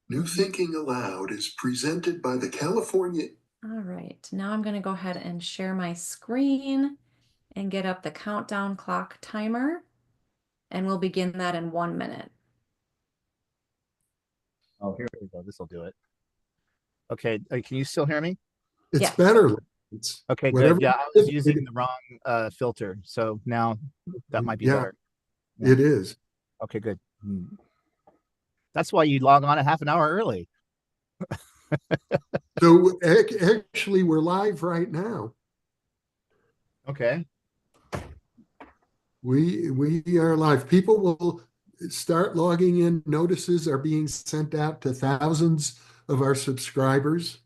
New Thinking Aloud is presented by the California. All right, now I'm going to go ahead and share my screen and get up the countdown clock timer, and we'll begin that in 1 minute. Oh, here we go. This will do it. Okay, can you still hear me? It's Yes. better. It's Okay, whatever. good. Yeah, I was using the wrong filter, so now that might be Yeah, better. Yeah. it is. Okay, good. That's why you log on a half an hour early. So actually, we're live right now. Okay. We are live. People will start logging in. Notices are being sent out to thousands of our subscribers.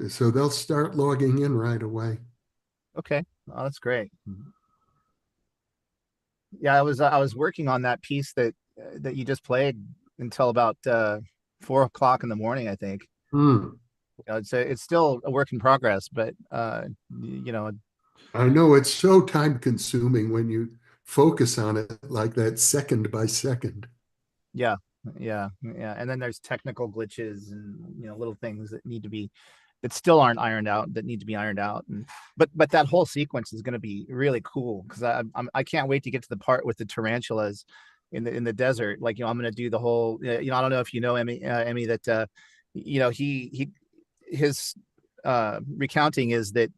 So they'll start logging in right away. Okay. Oh, that's great. Yeah, I was working on that piece that you just played until about 4 o'clock in the morning, I think. Hmm. It's still a work in progress, but I know it's so time consuming when you focus on it like that second by second. yeah, yeah. And then there's technical glitches and little things that still aren't ironed out, that need to be ironed out. And but that whole sequence is going to be really cool because I can't wait to get to the part with the tarantulas in the desert. Like I'm going to do the whole. I don't know if you know Emmy that his recounting is that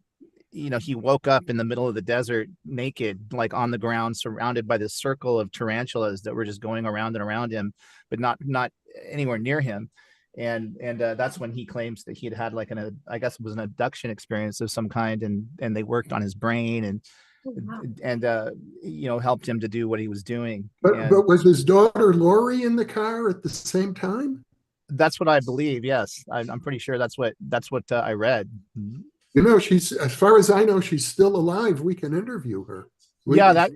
he woke up in the middle of the desert naked, like on the ground, surrounded by this circle of tarantulas that were just going around and around him, but not anywhere near him. And that's when he claims that he had like I guess it was an abduction experience of some kind, and they worked on his brain and helped him to do what he was doing. But was his daughter Lori in the car at the same time? That's what I believe. Yes, I'm pretty sure that's what I read. She's, as far as I know, she's still alive. We can interview her. That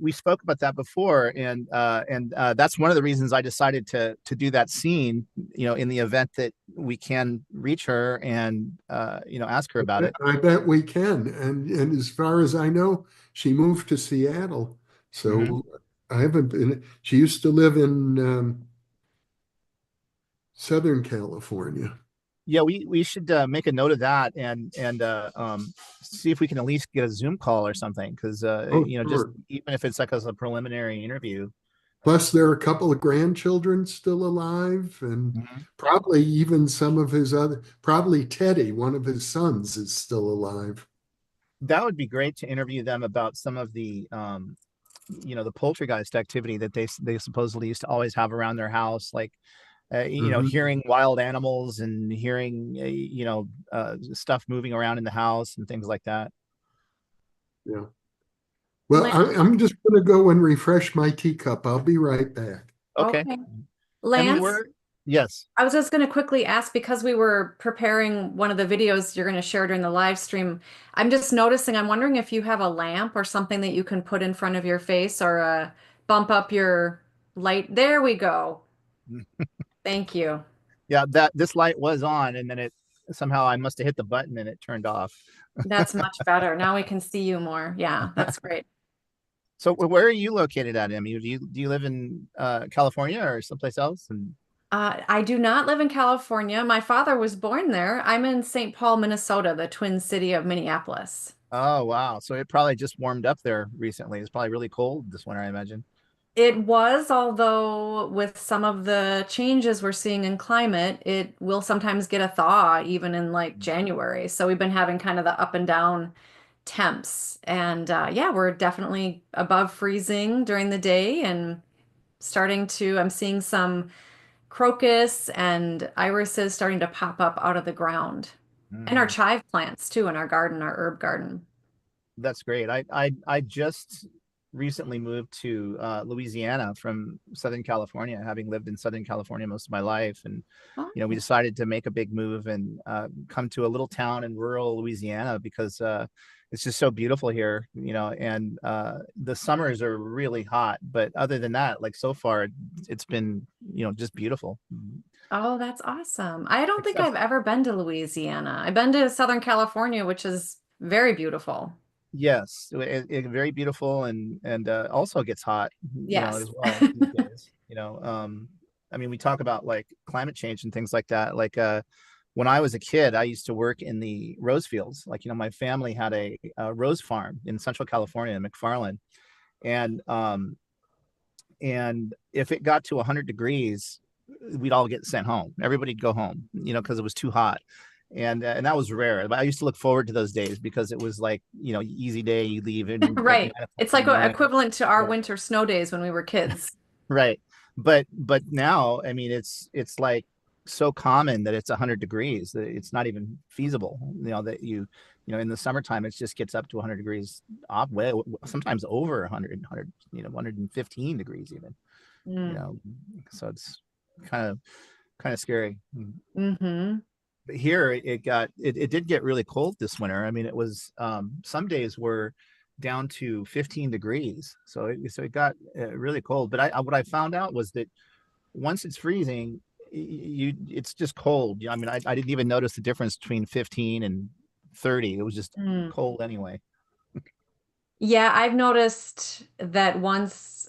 we spoke about that before, and that's one of the reasons I decided to do that scene. In the event that we can reach her and ask her about it. I bet we can. And as far as I know, she moved to Seattle. So I haven't been. She used to live in Southern California. Yeah, we should make a note of that and see if we can at least get a Zoom call or something because Sure. just even if it's like as a preliminary interview. Plus, there are a couple of grandchildren still alive, and probably even some of his probably Teddy, one of his sons, is still alive. That would be great to interview them about some of the the poltergeist activity that they supposedly used to always have around their house, like hearing wild animals and hearing stuff moving around in the house and things like that. Yeah. Well, I'm just going to go and refresh my teacup. I'll be right back. Okay. Lance, yes. I was just going to quickly ask, because we were preparing one of the videos you're going to share during the live stream, I'm just noticing, I'm wondering if you have a lamp or something that you can put in front of your face or bump up your light. There we go. Thank you. Yeah, this light was on and then it somehow I must have hit the button and it turned off. That's much better. Now we can see you more. Yeah, that's great. So where are you located at, Emmy? Do you live in California or someplace else? And I do not live in California. My father was born there. I'm in St. Paul, Minnesota, the twin city of Minneapolis. oh wow, so it probably just warmed up there recently. It's probably really cold this winter, I imagine. It was, although with some of the changes we're seeing in climate, it will sometimes get a thaw even in like January. So we've been having kind of the up and down temps. And yeah, we're definitely above freezing during the day and I'm seeing some crocus and irises starting to pop up out of the ground. And our chive plants too in our garden, our herb garden. That's great. I just recently moved to Louisiana from Southern California, having lived in Southern California most of my life. And, Oh, we decided to make a big move and come to a little town in rural Louisiana because it's just so beautiful here, and the summers are really hot. But other than that, like so far, it's been, just beautiful. oh, that's awesome. I don't think Except I've ever been to Louisiana. I've been to Southern California, which is very beautiful. yes, very beautiful and also gets hot, Yes. as well these days. I mean, we talk about like climate change and things like that. Like when I was a kid, I used to work in the rose fields. Like, you know, my family had a rose farm in Central California, in McFarland. And and if it got to 100 degrees, we'd all get sent home. Everybody'd go home, you know, because it was too hot. And that was rare. But I used to look forward to those days because it was like, you know, easy day, you leave at Right. 9 o'clock It's in the like morning. equivalent to our winter snow days when we were kids. Right. But now, I mean, it's like so common that it's 100 degrees that it's not even feasible, you know, that you know, in the summertime, it just gets up to 100 degrees off, way sometimes over 100, you know, 115 degrees even, you know, so it's kind of scary. Mm-hmm. But here it did get really cold this winter. I mean, it was some days were down to 15 degrees, so it got really cold. But what I found out was that once it's freezing, it's just cold. I mean, I didn't even notice the difference between 15 and 30. It was just cold anyway. Yeah, I've noticed that once.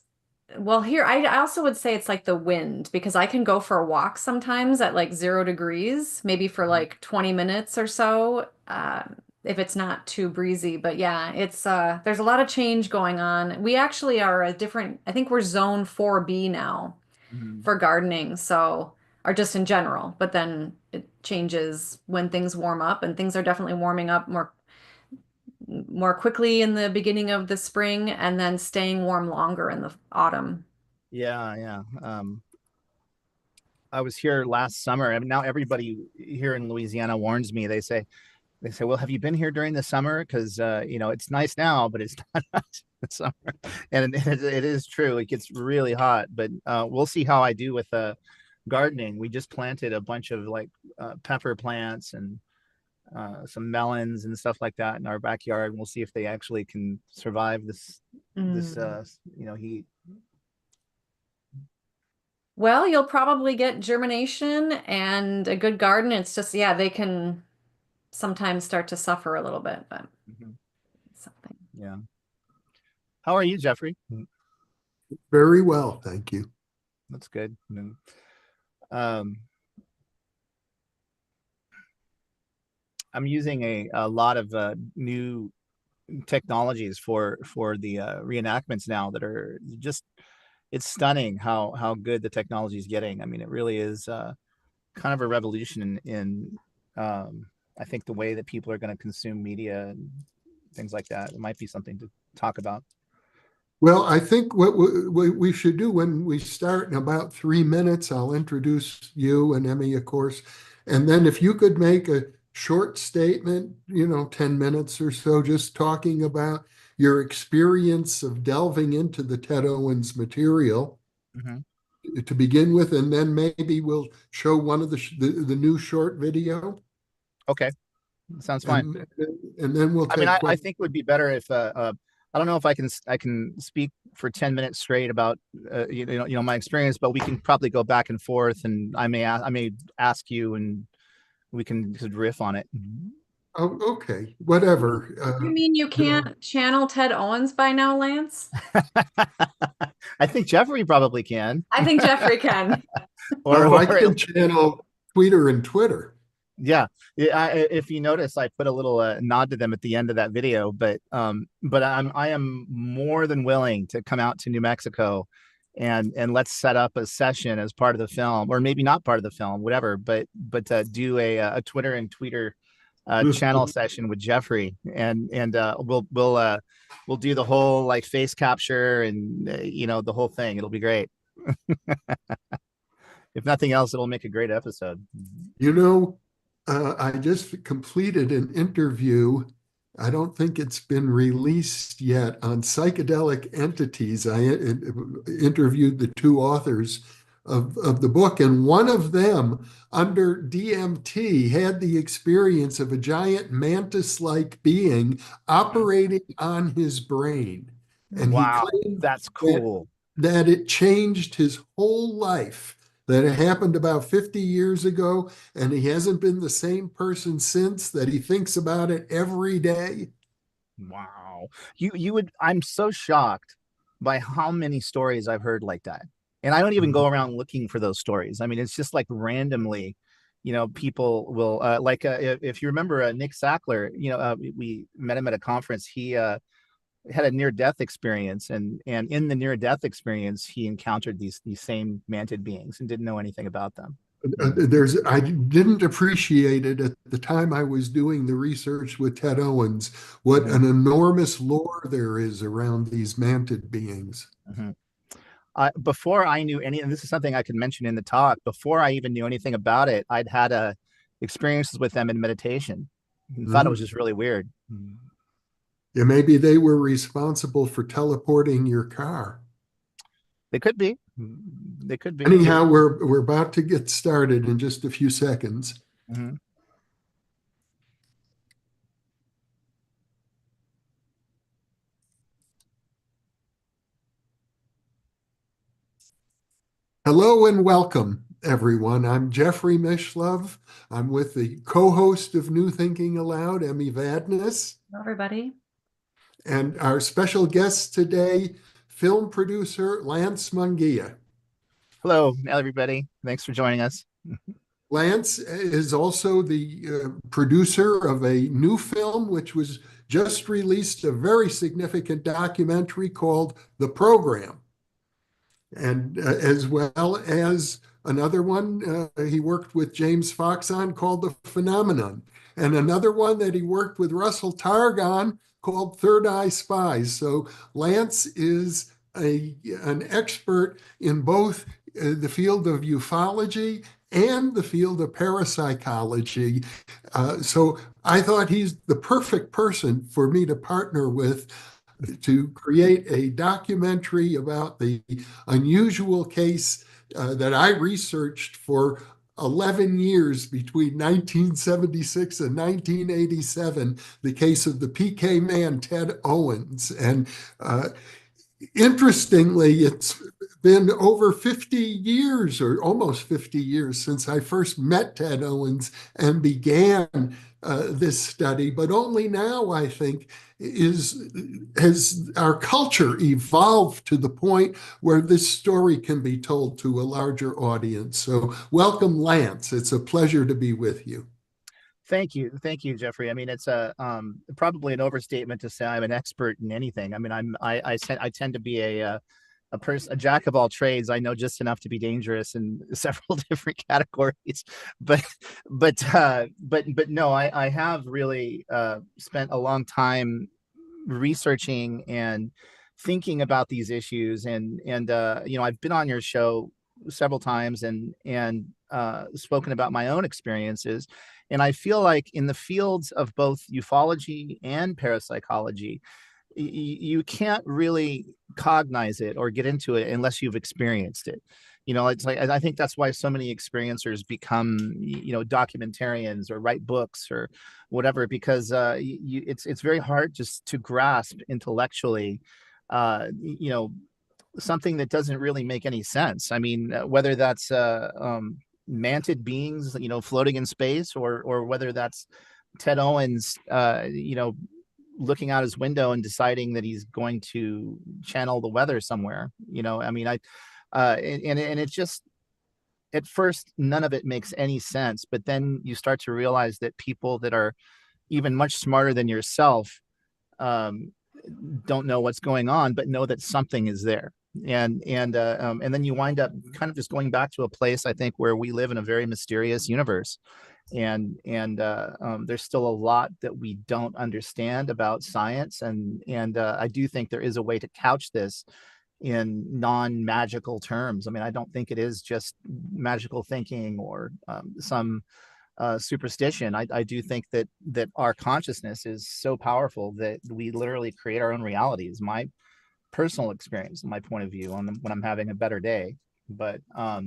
Well, here, I also would say it's like the wind because I can go for a walk sometimes at like 0 degrees, maybe for like 20 minutes or so, if it's not too breezy. But yeah, it's there's a lot of change going on. We actually are a different, I think we're zone 4B now Mhm. for gardening, so or just in general, but then it changes when things warm up, and things are definitely warming up more quickly in the beginning of the spring and then staying warm longer in the autumn. Yeah, yeah. I was here last summer, and now everybody here in Louisiana warns me. They say, well, have you been here during the summer? Because you know, it's nice now, but it's not nice in the summer. And it is true. It gets really hot, but we'll see how I do with gardening. We just planted a bunch of like pepper plants and some melons and stuff like that in our backyard. And we'll see if they actually can survive this you know, heat. Well, you'll probably get germination and a good garden. It's just, yeah, they can sometimes start to suffer a little bit, but Mhm. something. Yeah. How are you, Jeffrey? Very well, thank you. That's good. Um, I'm using a lot of new technologies for the reenactments now that are just, it's stunning how good the technology is getting. I mean, it really is kind of a revolution in I think the way that people are going to consume media and things like that. It might be something to talk about. Well, I think what we should do when we start in about 3 minutes, I'll introduce you and Emmy, of course. And then if you could make a short statement, 10 minutes or so, just talking about your experience of delving into the Ted Owens material Mm-hmm. to begin with, and then maybe we'll show one of the new short video, Okay, sounds fine. and then we'll I mean, take I questions. think it would be better if I don't know if I can speak for 10 minutes straight about my experience, but we can probably go back and forth, and I may ask you, and we can just riff on it. Oh, okay, whatever. You mean you can't channel Ted Owens by now, Lance? I think Jeffrey probably can, I think Jeffrey can. I can channel Twitter and Twitter. Yeah. If you notice, I put a little nod to them at the end of that video, but I am more than willing to come out to New Mexico and let's set up a session as part of the film, or maybe not part of the film, whatever, but do a Twitter and Tweeter channel session with Jeffrey, and we'll do the whole like face capture and the whole thing. It'll be great. If nothing else, it'll make a great episode. I just completed an interview. I don't think it's been released yet on psychedelic entities. I interviewed the two authors of the book, and one of them, under DMT, had the experience of a giant mantis-like being operating on his brain. And he Wow, claimed that's cool. that it changed his whole life, that it happened about 50 years ago, and he hasn't been the same person since, that he thinks about it every day. Wow. I'm so shocked by how many stories I've heard like that. And I don't even go around looking for those stories. I mean, it's just like randomly, people will if you remember Nick Sackler, we met him at a conference. He had a near death experience, and in the near death experience, he encountered these same mantid beings and didn't know anything about them. I didn't appreciate it at the time I was doing the research with Ted Owens, what Mhm. an enormous lore there is around these mantid beings. Mhm. Before I knew any, and this is something I could mention in the talk, before I even knew anything about it, I'd had experiences with them in meditation and thought it was Mhm. just really weird. Yeah, maybe they were responsible for teleporting your car. They could be. They could be. Anyhow, we're about to get started in just a few seconds. Mhm. Hello and welcome, everyone. I'm Jeffrey Mishlove. I'm with the co-host of New Thinking Aloud, Emmy Vadnais, Hello, everybody. and our special guest today, film producer Lance Mungia. Hello, everybody. Thanks for joining us. Lance is also the producer of a new film, which was just released, a very significant documentary called The Program. And as well as another one he worked with James Fox on called The Phenomenon, and another one that he worked with Russell Targ on called Third Eye Spies. So Lance is an expert in both the field of ufology and the field of parapsychology. So I thought he's the perfect person for me to partner with to create a documentary about the unusual case that I researched for 11 years between 1976 and 1987, the case of the PK man, Ted Owens. And interestingly, it's been over 50 years or almost 50 years since I first met Ted Owens and began this study, but only now, I think, has our culture evolved to the point where this story can be told to a larger audience. So welcome, Lance. It's a pleasure to be with you. Thank you, Jeffrey. I mean, it's probably an overstatement to say I'm an expert in anything. I mean, I tend to be a jack of all trades. I know just enough to be dangerous in several different categories, but but no, I have really spent a long time researching and thinking about these issues, and I've been on your show several times and spoken about my own experiences, and I feel like in the fields of both ufology and parapsychology, you can't really cognize it or get into it unless you've experienced it. It's like, I think that's why so many experiencers become documentarians or write books or whatever, because it's very hard just to grasp intellectually something that doesn't really make any sense. I mean, whether that's mantid beings floating in space, or whether that's Ted Owens looking out his window and deciding that he's going to channel the weather somewhere. I mean, and it just, at first none of it makes any sense, but then you start to realize that people that are even much smarter than yourself um, don't know what's going on, but know that something is there. And then you wind up kind of just going back to a place, I think, where we live in a very mysterious universe, and there's still a lot that we don't understand about science, and I do think there is a way to couch this in non-magical terms. I mean, I don't think it is just magical thinking or some superstition. I do think that our consciousness is so powerful that we literally create our own realities. My personal experience, my point of view on when I'm having a better day. But I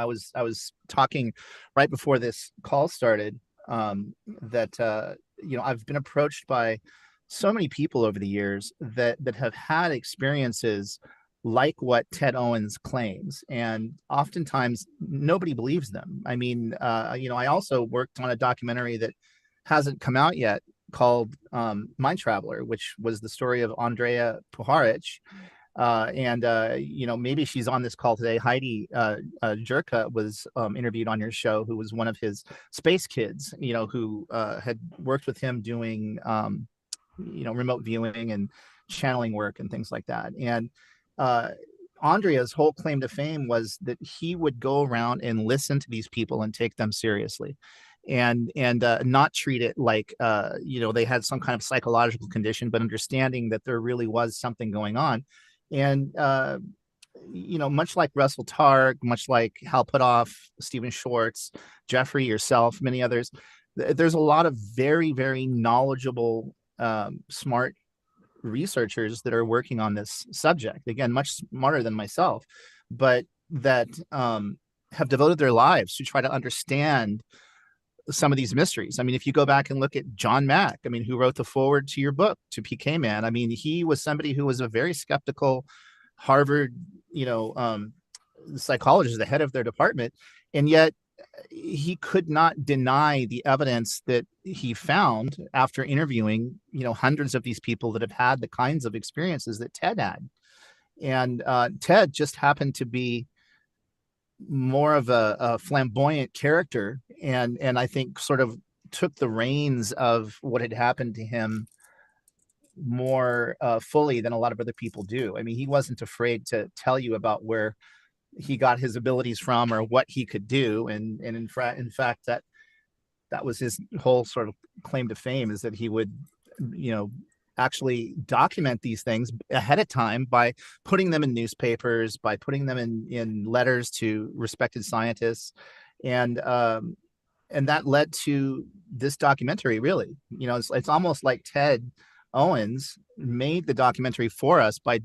was talking right before this call started that I've been approached by so many people over the years that have had experiences like what Ted Owens claims, and oftentimes nobody believes them. I mean, I also worked on a documentary that hasn't come out yet called Mind Traveler, which was the story of Andrea Puharich, Maybe she's on this call today. Heidi Jerka was interviewed on your show, who was one of his space kids, who had worked with him doing, remote viewing and channeling work and things like that. And Andrea's whole claim to fame was that he would go around and listen to these people and take them seriously, and not treat it like they had some kind of psychological condition, but understanding that there really was something going on. And much like Russell Targ, much like Hal Puthoff, Stephen Schwartz, Jeffrey, yourself, many others, there's a lot of very, very knowledgeable, smart researchers that are working on this subject. Again, much smarter than myself, but that have devoted their lives to try to understand some of these mysteries. I mean, if you go back and look at John Mack, who wrote the foreword to your book, to PK Man, he was somebody who was a very skeptical Harvard, psychologist, the head of their department, and yet he could not deny the evidence that he found after interviewing, hundreds of these people that have had the kinds of experiences that Ted had. And Ted just happened to be more of a flamboyant character, and I think sort of took the reins of what had happened to him more fully than a lot of other people do. He wasn't afraid to tell you about where he got his abilities from or what he could do, and in fact that was his whole sort of claim to fame, is that he would actually document these things ahead of time by putting them in newspapers, by putting them in letters to respected scientists, and that led to this documentary. Really, it's almost like Ted Owens made the documentary for us by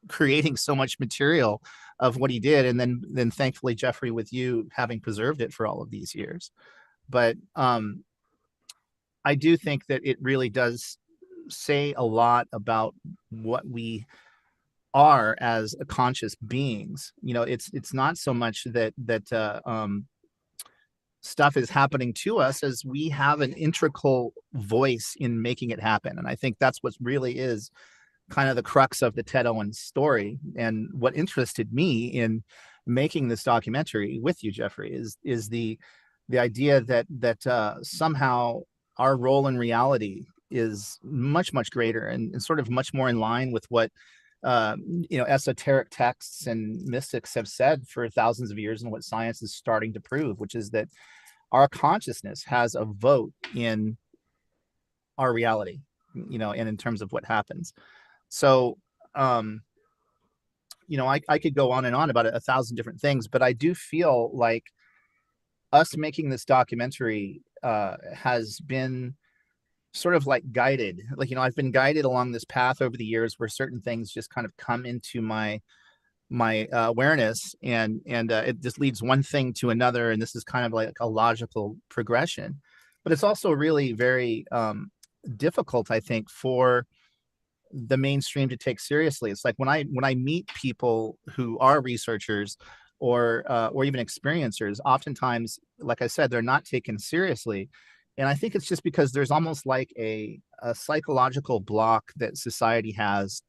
creating so much material of what he did, and then thankfully Jeffrey, with you, having preserved it for all of these years. But I do think that it really does say a lot about what we are as conscious beings. It's not so much that stuff is happening to us as we have an integral voice in making it happen. And I think that's what really is kind of the crux of the Ted Owens story. And what interested me in making this documentary with you, Jeffrey, is the idea that somehow our role in reality is much, much greater and sort of much more in line with what esoteric texts and mystics have said for thousands of years, and what science is starting to prove, which is that our consciousness has a vote in our reality, and in terms of what happens. So, I could go on and on about 1,000 different things, but I do feel like us making this documentary has been sort of like guided. I've been guided along this path over the years where certain things just kind of come into my awareness, and it just leads one thing to another, and this is kind of like a logical progression. But it's also really very difficult, I think, for the mainstream to take seriously. It's like when I meet people who are researchers or even experiencers, oftentimes, like I said, they're not taken seriously. And I think it's just because there's almost like a psychological block that society has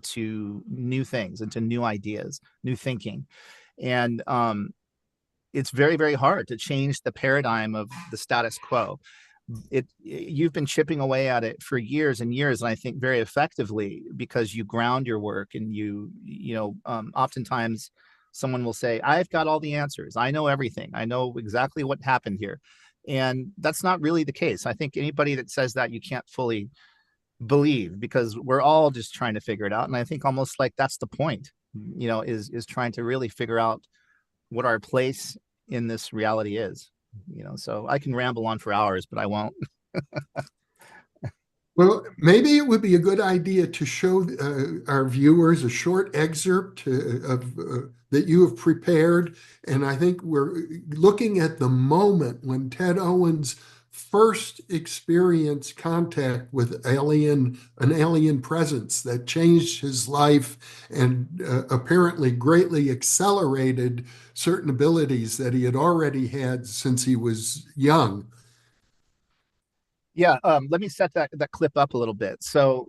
to new things and to new ideas, new thinking. And it's very, very hard to change the paradigm of the status quo. You've been chipping away at it for years and years, and I think very effectively, because you ground your work, and oftentimes someone will say, I've got all the answers, I know everything, I know exactly what happened here. And that's not really the case. I think anybody that says that, you can't fully believe, because we're all just trying to figure it out. And I think almost like that's the point, is trying to really figure out what our place in this reality is. So I can ramble on for hours, but I won't. Well, maybe it would be a good idea to show our viewers a short excerpt that you have prepared. And I think we're looking at the moment when Ted Owens first experienced contact with an alien presence that changed his life and apparently greatly accelerated certain abilities that he had already had since he was young. Yeah, let me set that clip up a little bit. So,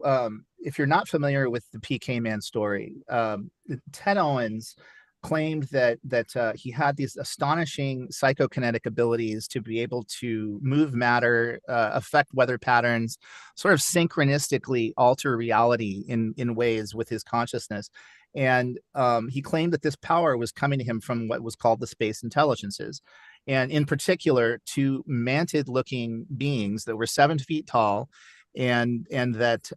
if you're not familiar with the PK Man story, Ted Owens claimed that he had these astonishing psychokinetic abilities to be able to move matter, affect weather patterns, sort of synchronistically alter reality in ways with his consciousness. And he claimed that this power was coming to him from what was called the space intelligences, and in particular two mantid looking beings that were 7 feet tall and that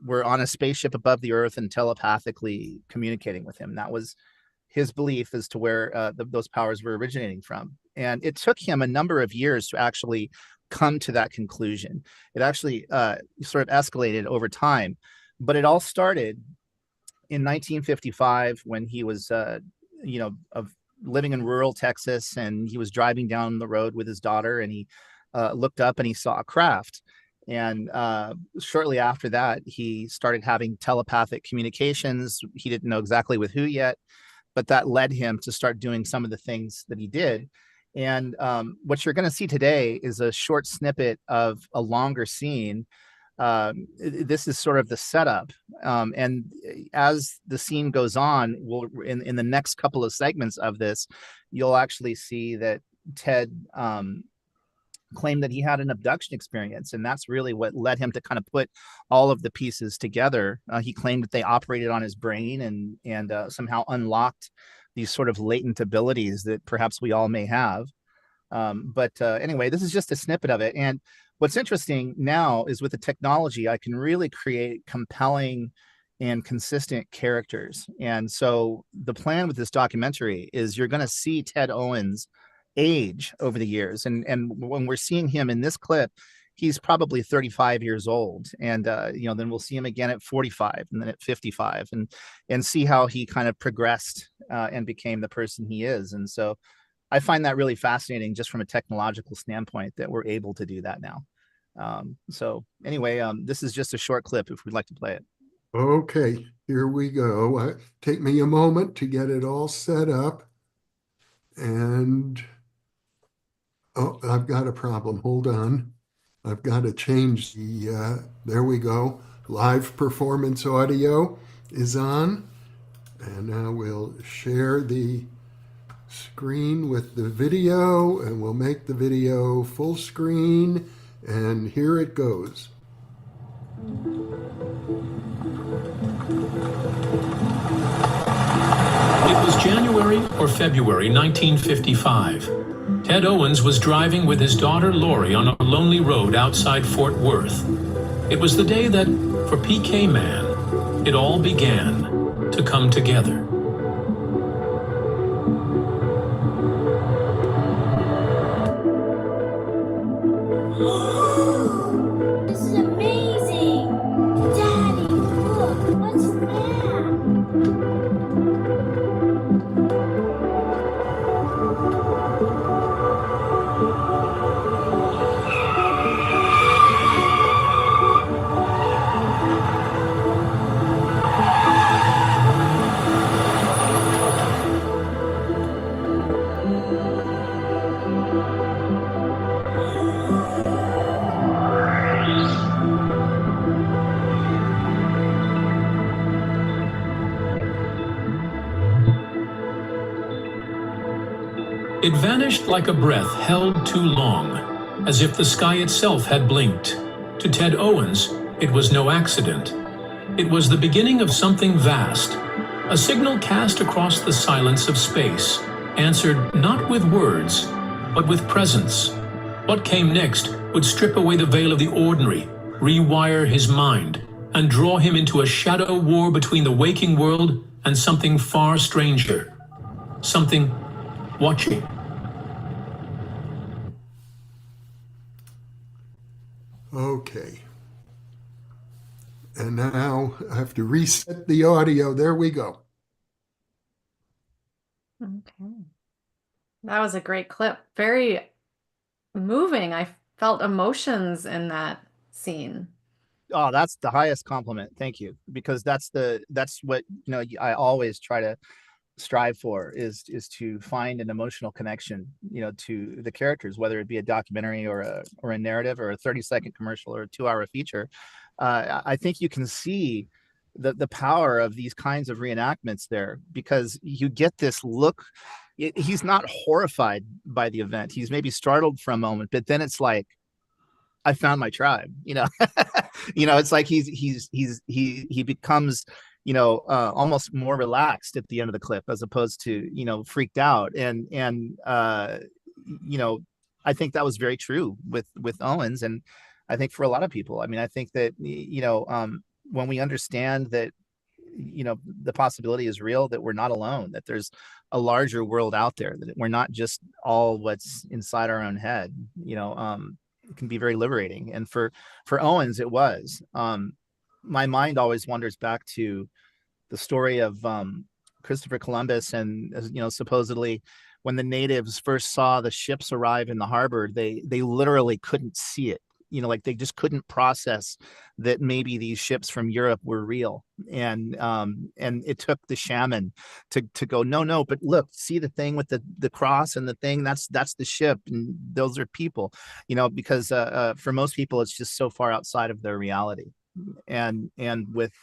were on a spaceship above the earth and telepathically communicating with him. That was his belief as to where those powers were originating from. And it took him a number of years to actually come to that conclusion. It actually sort of escalated over time, but it all started in 1955 when he was, of living in rural Texas, and he was driving down the road with his daughter, and he looked up and he saw a craft. And shortly after that, he started having telepathic communications. He didn't know exactly with who yet, but that led him to start doing some of the things that he did. And what you're going to see today is a short snippet of a longer scene. This is sort of the setup. And as the scene goes on, we'll in the next couple of segments of this, you'll actually see that Ted claimed that he had an abduction experience, and that's really what led him to kind of put all of the pieces together. He claimed that they operated on his brain and somehow unlocked these sort of latent abilities that perhaps we all may have. But anyway, this is just a snippet of it. And what's interesting now is with the technology, I can really create compelling and consistent characters. And so the plan with this documentary is you're going to see Ted Owens age over the years. And when we're seeing him in this clip, he's probably 35 years old. And, then we'll see him again at 45 and then at 55 and see how he kind of progressed and became the person he is. And so I find that really fascinating just from a technological standpoint that we're able to do that now. So anyway, this is just a short clip if we'd like to play it. Okay, here we go. Take me a moment to get it all set up. And oh, I've got a problem. Hold on. I've got to change there we go. Live performance audio is on. And now we'll share the screen with the video, and we'll make the video full screen. And here it goes. It was January or February 1955. Ted Owens was driving with his daughter Lori on a lonely road outside Fort Worth. It was the day that, for PK Man, it all began to come together. This is amazing! Daddy, look, what's that? It vanished like a breath held too long, as if the sky itself had blinked. To Ted Owens, it was no accident. It was the beginning of something vast, a signal cast across the silence of space, answered not with words, but with presence. What came next would strip away the veil of the ordinary, rewire his mind, and draw him into a shadow war between the waking world and something far stranger, something watching. Okay. And now I have to reset the audio. There we go. Okay. That was a great clip. Very moving. I felt emotions in that scene. Oh, that's the highest compliment. Thank you. Because that's what, I always try to strive for is to find an emotional connection, to the characters, whether it be a documentary or a narrative or a 30-second commercial or a 2-hour feature. I think you can see the power of these kinds of reenactments there, because you get this look. He's not horrified by the event. He's maybe startled for a moment, but then it's like, I found my tribe. It's like he becomes, almost more relaxed at the end of the clip, as opposed to, freaked out. And I think that was very true with Owens. And I think for a lot of people, I mean, I think that, when we understand that, the possibility is real, that we're not alone, that there's a larger world out there, that we're not just all what's inside our own head, it can be very liberating. And for Owens, it was. My mind always wanders back to the story of Christopher Columbus, and supposedly when the natives first saw the ships arrive in the harbor, they literally couldn't see it. Like they just couldn't process that maybe these ships from Europe were real. And it took the shaman to go, no, but look, see the thing with the cross and the thing, that's the ship, and those are people, because for most people, it's just so far outside of their reality. And with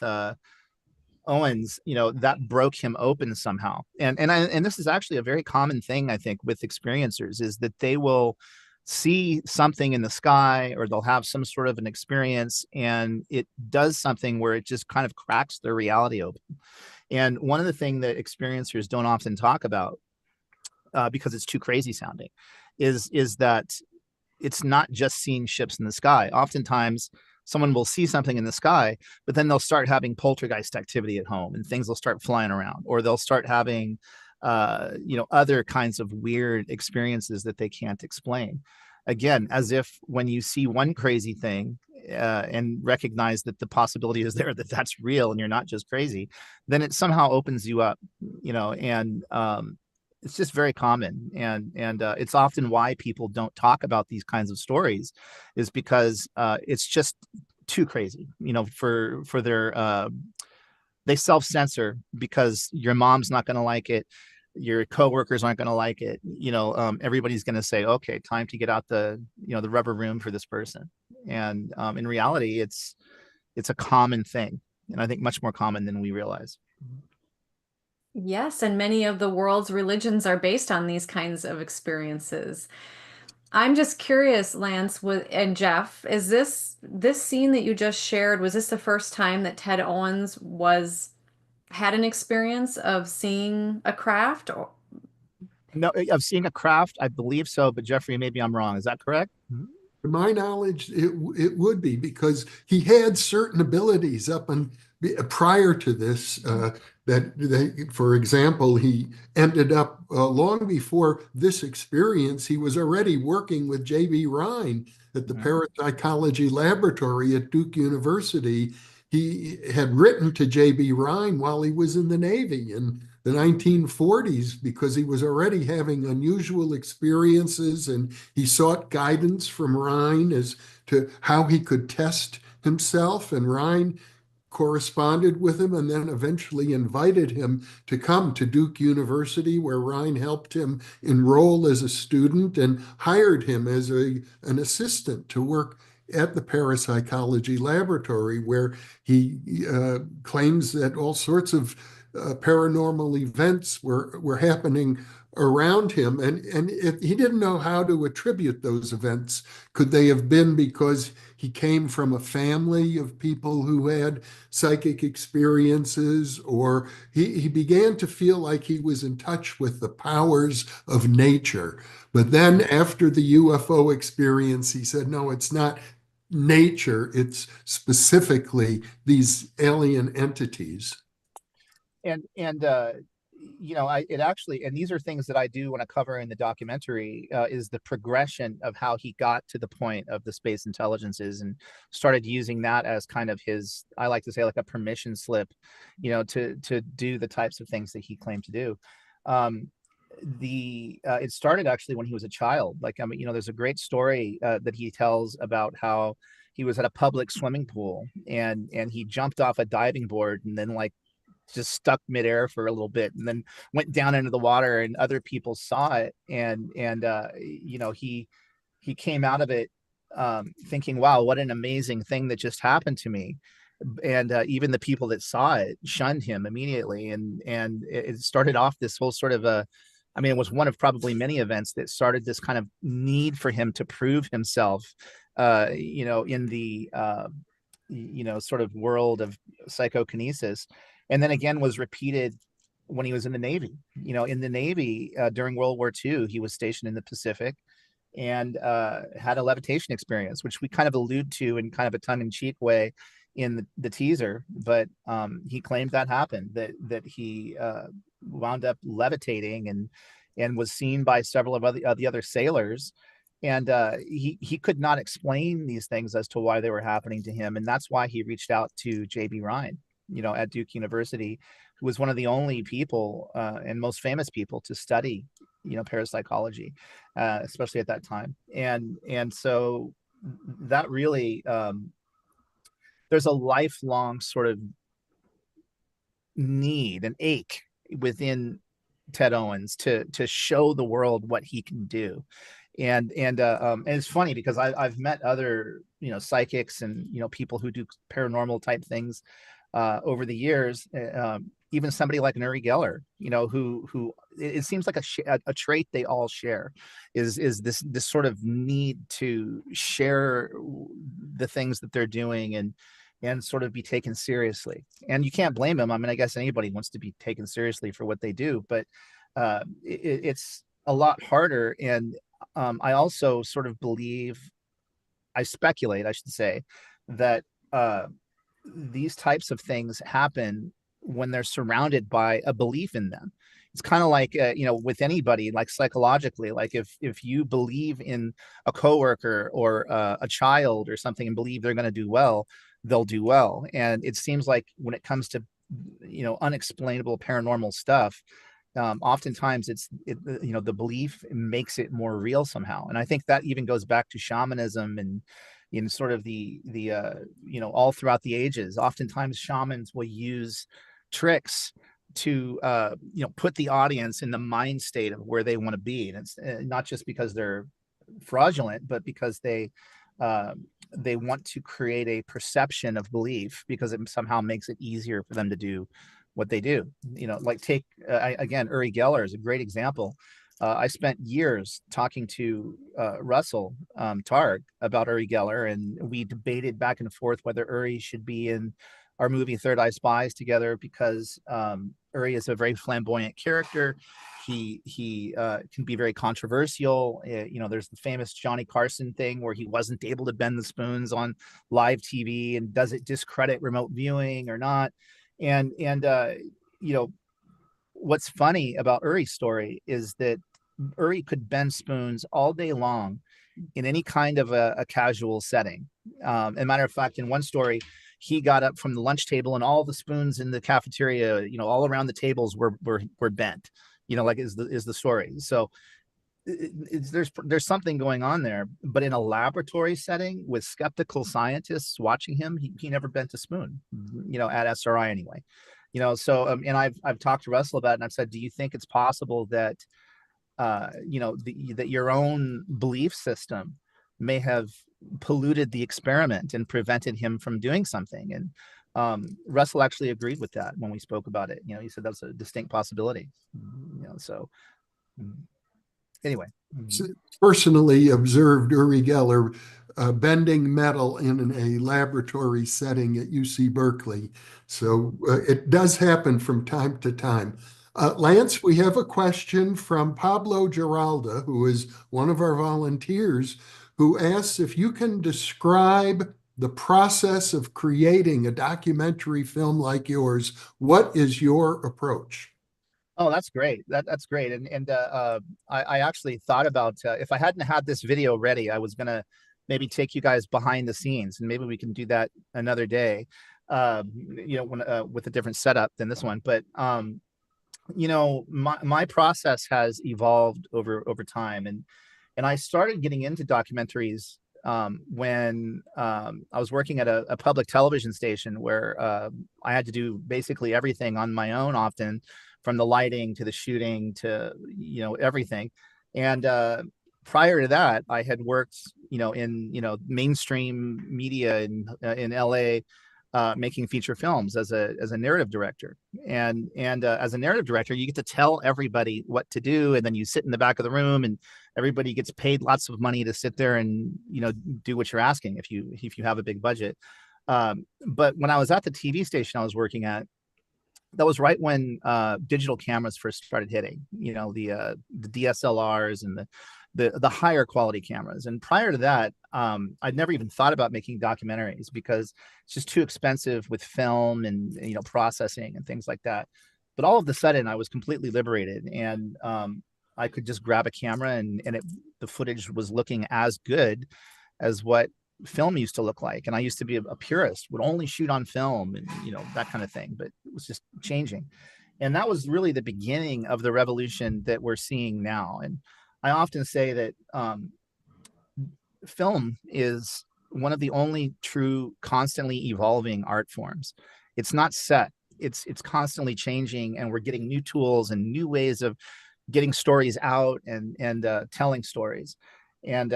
Owens, that broke him open somehow. And this is actually a very common thing, I think, with experiencers, is that they will see something in the sky, or they'll have some sort of an experience, and it does something where it just kind of cracks their reality open. And one of the things that experiencers don't often talk about, because it's too crazy sounding, is that it's not just seeing ships in the sky. Oftentimes someone will see something in the sky, but then they'll start having poltergeist activity at home, and things will start flying around, or they'll start having other kinds of weird experiences that they can't explain. Again, as if when you see one crazy thing and recognize that the possibility is there, that that's real and you're not just crazy, then it somehow opens you up, and it's just very common. And it's often why people don't talk about these kinds of stories, is because it's just too crazy, for their, they self-censor, because your mom's not going to like it. Your coworkers aren't going to like it. Everybody's going to say, okay, time to get out the rubber room for this person. And in reality, it's a common thing. And I think much more common than we realize. Yes, and many of the world's religions are based on these kinds of experiences. I'm just curious, Lance and Jeff, is this scene that you just shared, was this the first time that Ted Owens had an experience of seeing a craft? Or No, of seeing a craft, I believe so, but Jeffrey, maybe I'm wrong. Is that correct? To my knowledge, it would be, because he had certain abilities prior to this. For example, he ended up long before this experience, he was already working with J.B. Rhine at the Parapsychology Laboratory at Duke University. He had written to J.B. Rhine while he was in the Navy in the 1940s, because he was already having unusual experiences, and he sought guidance from Rhine as to how he could test himself. And Rhine corresponded with him, and then eventually invited him to come to Duke University, where Rhine helped him enroll as a student and hired him as an assistant to work at the Parapsychology Laboratory, where he claims that all sorts of paranormal events were happening around him, and if he didn't know how to attribute those events. Could they have been because he came from a family of people who had psychic experiences, or he began to feel like he was in touch with the powers of nature? But then after the UFO experience, he said, no, it's not nature, it's specifically these alien entities. And it actually, and these are things that I do want to cover in the documentary, is the progression of how he got to the point of the space intelligences, and started using that as kind of his, I like to say, like a permission slip, to do the types of things that he claimed to do. It started actually when he was a child. Like, I mean, there's a great story that he tells about how he was at a public swimming pool, and he jumped off a diving board, and then, like, just stuck midair for a little bit and then went down into the water, and other people saw it. And you know, he came out of it thinking, wow, what an amazing thing that just happened to me. And even the people that saw it shunned him immediately. And it started off this whole sort of I mean, it was one of probably many events that started this kind of need for him to prove himself, you know, in the, you know, sort of world of psychokinesis. And then again was repeated when he was in the Navy. You know, in the Navy during World War II, he was stationed in the Pacific and had a levitation experience, which we kind of allude to in kind of a tongue-in-cheek way in the teaser. But he claimed that happened, that he wound up levitating and was seen by several of the other sailors. And he could not explain these things as to why they were happening to him. And that's why he reached out to J.B. Rhine, you know, at Duke University, who was one of the only people and most famous people to study, you know, parapsychology, especially at that time. And so that really, there's a lifelong sort of need, an ache within Ted Owens to show the world what he can do. And it's funny because I've met other, you know, psychics and, you know, people who do paranormal type things over the years. Even somebody like an Uri Geller, you know, who it seems like a trait they all share is this sort of need to share the things that they're doing and sort of be taken seriously. And you can't blame them. I mean, I guess anybody wants to be taken seriously for what they do, but it's a lot harder. And I also sort of believe, I speculate, I should say, that these types of things happen when they're surrounded by a belief in them. It's kind of like, you know, with anybody, like psychologically, like if you believe in a coworker or a child or something and believe they're going to do well, they'll do well. And it seems like when it comes to, you know, unexplainable paranormal stuff, oftentimes you know, the belief makes it more real somehow. And I think that even goes back to shamanism and in sort of the you know, all throughout the ages. Oftentimes shamans will use tricks to you know, put the audience in the mind state of where they want to be. And it's not just because they're fraudulent, but because they want to create a perception of belief because it somehow makes it easier for them to do what they do. You know, like take again, Uri Geller is a great example. I spent years talking to Russell Targ about Uri Geller, and we debated back and forth whether Uri should be in our movie Third Eye Spies together, because Uri is a very flamboyant character. He can be very controversial. You know, there's the famous Johnny Carson thing where he wasn't able to bend the spoons on live TV, and does it discredit remote viewing or not? And you know, what's funny about Uri's story is that Uri could bend spoons all day long in any kind of a casual setting. As a matter of fact, in one story, he got up from the lunch table and all the spoons in the cafeteria, you know, all around the tables were bent, you know, like is the story. So there's something going on there, but in a laboratory setting with skeptical scientists watching him, he never bent a spoon, you know, at SRI anyway, you know. So and I've talked to Russell about it, and I've said, do you think it's possible that you know, that your own belief system may have polluted the experiment and prevented him from doing something? And Russell actually agreed with that when we spoke about it. You know, he said that's a distinct possibility. You know, so anyway. Personally observed Uri Geller bending metal in a laboratory setting at UC Berkeley. So it does happen from time to time. Lance, we have a question from Pablo Giralda, who is one of our volunteers, who asks if you can describe the process of creating a documentary film like yours. What is your approach? Oh, that's great. That's great. And I actually thought about if I hadn't had this video ready, I was gonna maybe take you guys behind the scenes, and maybe we can do that another day. You know, when with a different setup than this one. But you know, my process has evolved over time, and I started getting into documentaries when I was working at a public television station where I had to do basically everything on my own, often from the lighting to the shooting to, everything. And prior to that, I had worked, in, mainstream media in LA, making feature films as a narrative director. And as a narrative director, you get to tell everybody what to do, and then you sit in the back of the room, and everybody gets paid lots of money to sit there and do what you're asking if you have a big budget. But when I was at the TV station I was working at, that was right when digital cameras first started hitting. The DSLRs and the higher quality cameras. And prior to that, I'd never even thought about making documentaries because it's just too expensive with film and processing and things like that. But all of a sudden, I was completely liberated, and I could just grab a camera, and the footage was looking as good as what film used to look like. And I used to be a purist, would only shoot on film and that kind of thing. But it was just changing, and that was really the beginning of the revolution that we're seeing now. And I often say that film is one of the only true constantly evolving art forms. It's not set. It's constantly changing, and we're getting new tools and new ways of getting stories out and telling stories. And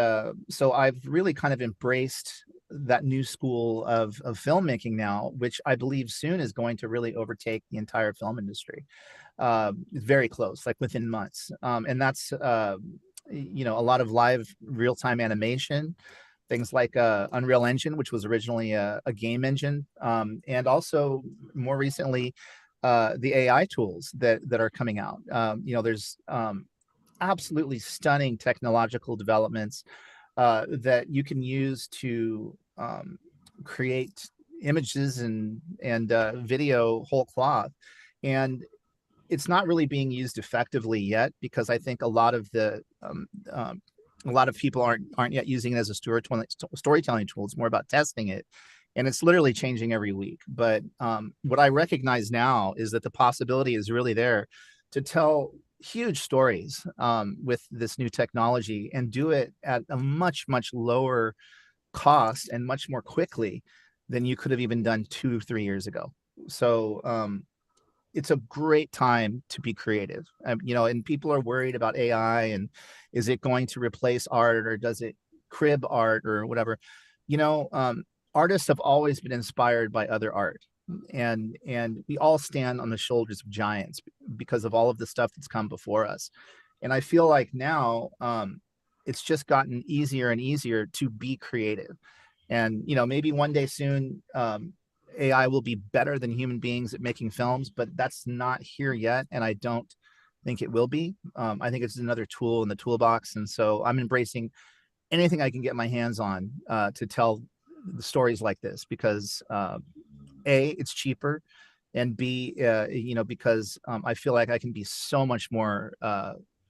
so I've really kind of embraced that new school of filmmaking now, which I believe soon is going to really overtake the entire film industry. Very close, like within months. And that's a lot of live real-time animation, things like Unreal Engine, which was originally a game engine, and also more recently the AI tools that are coming out. There's absolutely stunning technological developments that you can use to create images and video whole cloth. And it's not really being used effectively yet, because I think a lot of people aren't yet using it as a storytelling tool. It's more about testing it, and it's literally changing every week. But what I recognize now is that the possibility is really there to tell huge stories with this new technology, and do it at a much lower cost and much more quickly than you could have even done 2-3 years ago. So it's a great time to be creative. And people are worried about AI and is it going to replace art, or does it crib art, or whatever. Artists have always been inspired by other art, and we all stand on the shoulders of giants because of all of the stuff that's come before us. And I feel like now it's just gotten easier and easier to be creative. And maybe one day soon AI will be better than human beings at making films, but that's not here yet, and I don't think it will be. I think it's another tool in the toolbox, and so I'm embracing anything I can get my hands on to tell the stories like this, because A, it's cheaper, and B, because I feel like I can be so much more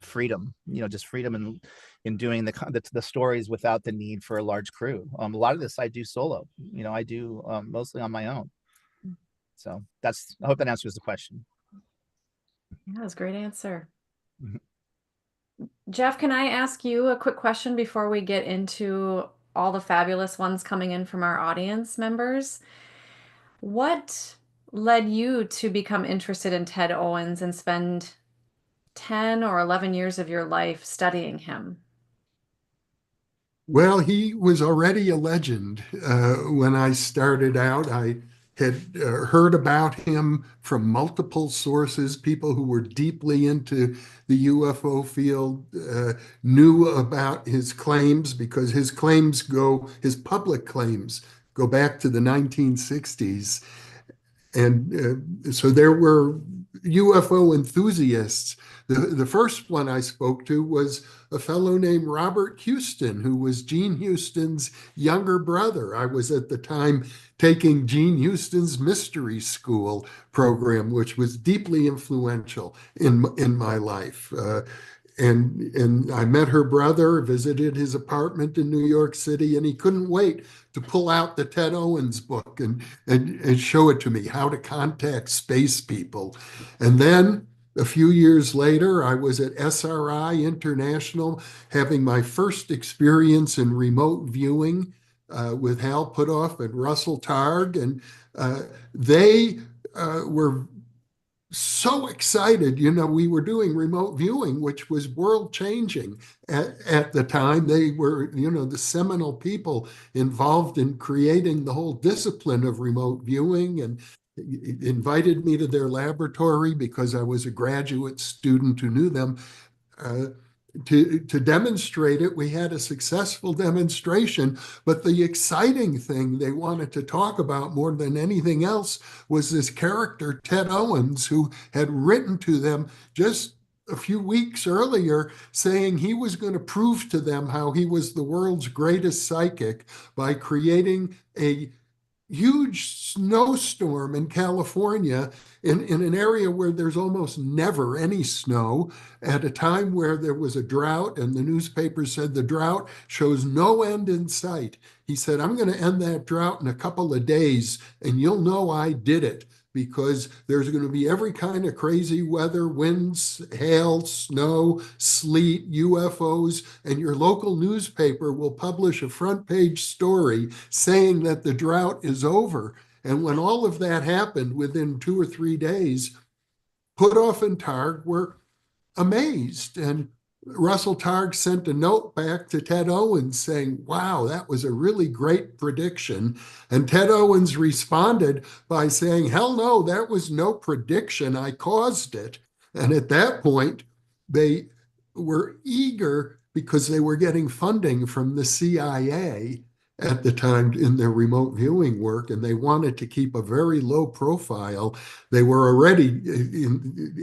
freedom, just freedom in doing the stories without the need for a large crew. A lot of this I do solo. I do mostly on my own. So I hope that answers the question. Yeah, that was a great answer. Mhm. Jeff, can I ask you a quick question before we get into all the fabulous ones coming in from our audience members? What led you to become interested in Ted Owens and spend 10 or 11 years of your life studying him? Well, he was already a legend. When I started out, I had heard about him from multiple sources. People who were deeply into the UFO field knew about his claims, because his public claims go back to the 1960s. And so there were UFO enthusiasts. The first one I spoke to was a fellow named Robert Houston, who was Gene Houston's younger brother. I was at the time taking Gene Houston's Mystery School program, which was deeply influential in my life. And I met her brother, visited his apartment in New York City, and he couldn't wait to pull out the Ted Owens book and show it to me, How to Contact Space People. And then a few years later, I was at SRI International having my first experience in remote viewing with Hal Puthoff and Russell Targ. And they were so excited. We were doing remote viewing, which was world changing at the time. They were, the seminal people involved in creating the whole discipline of remote viewing, and invited me to their laboratory because I was a graduate student who knew them. To demonstrate it. We had a successful demonstration, but the exciting thing they wanted to talk about more than anything else was this character, Ted Owens, who had written to them just a few weeks earlier saying he was going to prove to them how he was the world's greatest psychic by creating a huge snowstorm in California in an area where there's almost never any snow, at a time where there was a drought, and the newspaper said the drought shows no end in sight. He said, I'm going to end that drought in a couple of days, and you'll know I did it, because there's going to be every kind of crazy weather, winds, hail, snow, sleet, UFOs, and your local newspaper will publish a front page story saying that the drought is over. And when all of that happened within 2 or 3 days, Puthoff and Targ were amazed. And Russell Targ sent a note back to Ted Owens saying, wow, that was a really great prediction. And Ted Owens responded by saying, hell no, that was no prediction. I caused it. And at that point, they were eager, because they were getting funding from the CIA at the time in their remote viewing work, and they wanted to keep a very low profile. They were already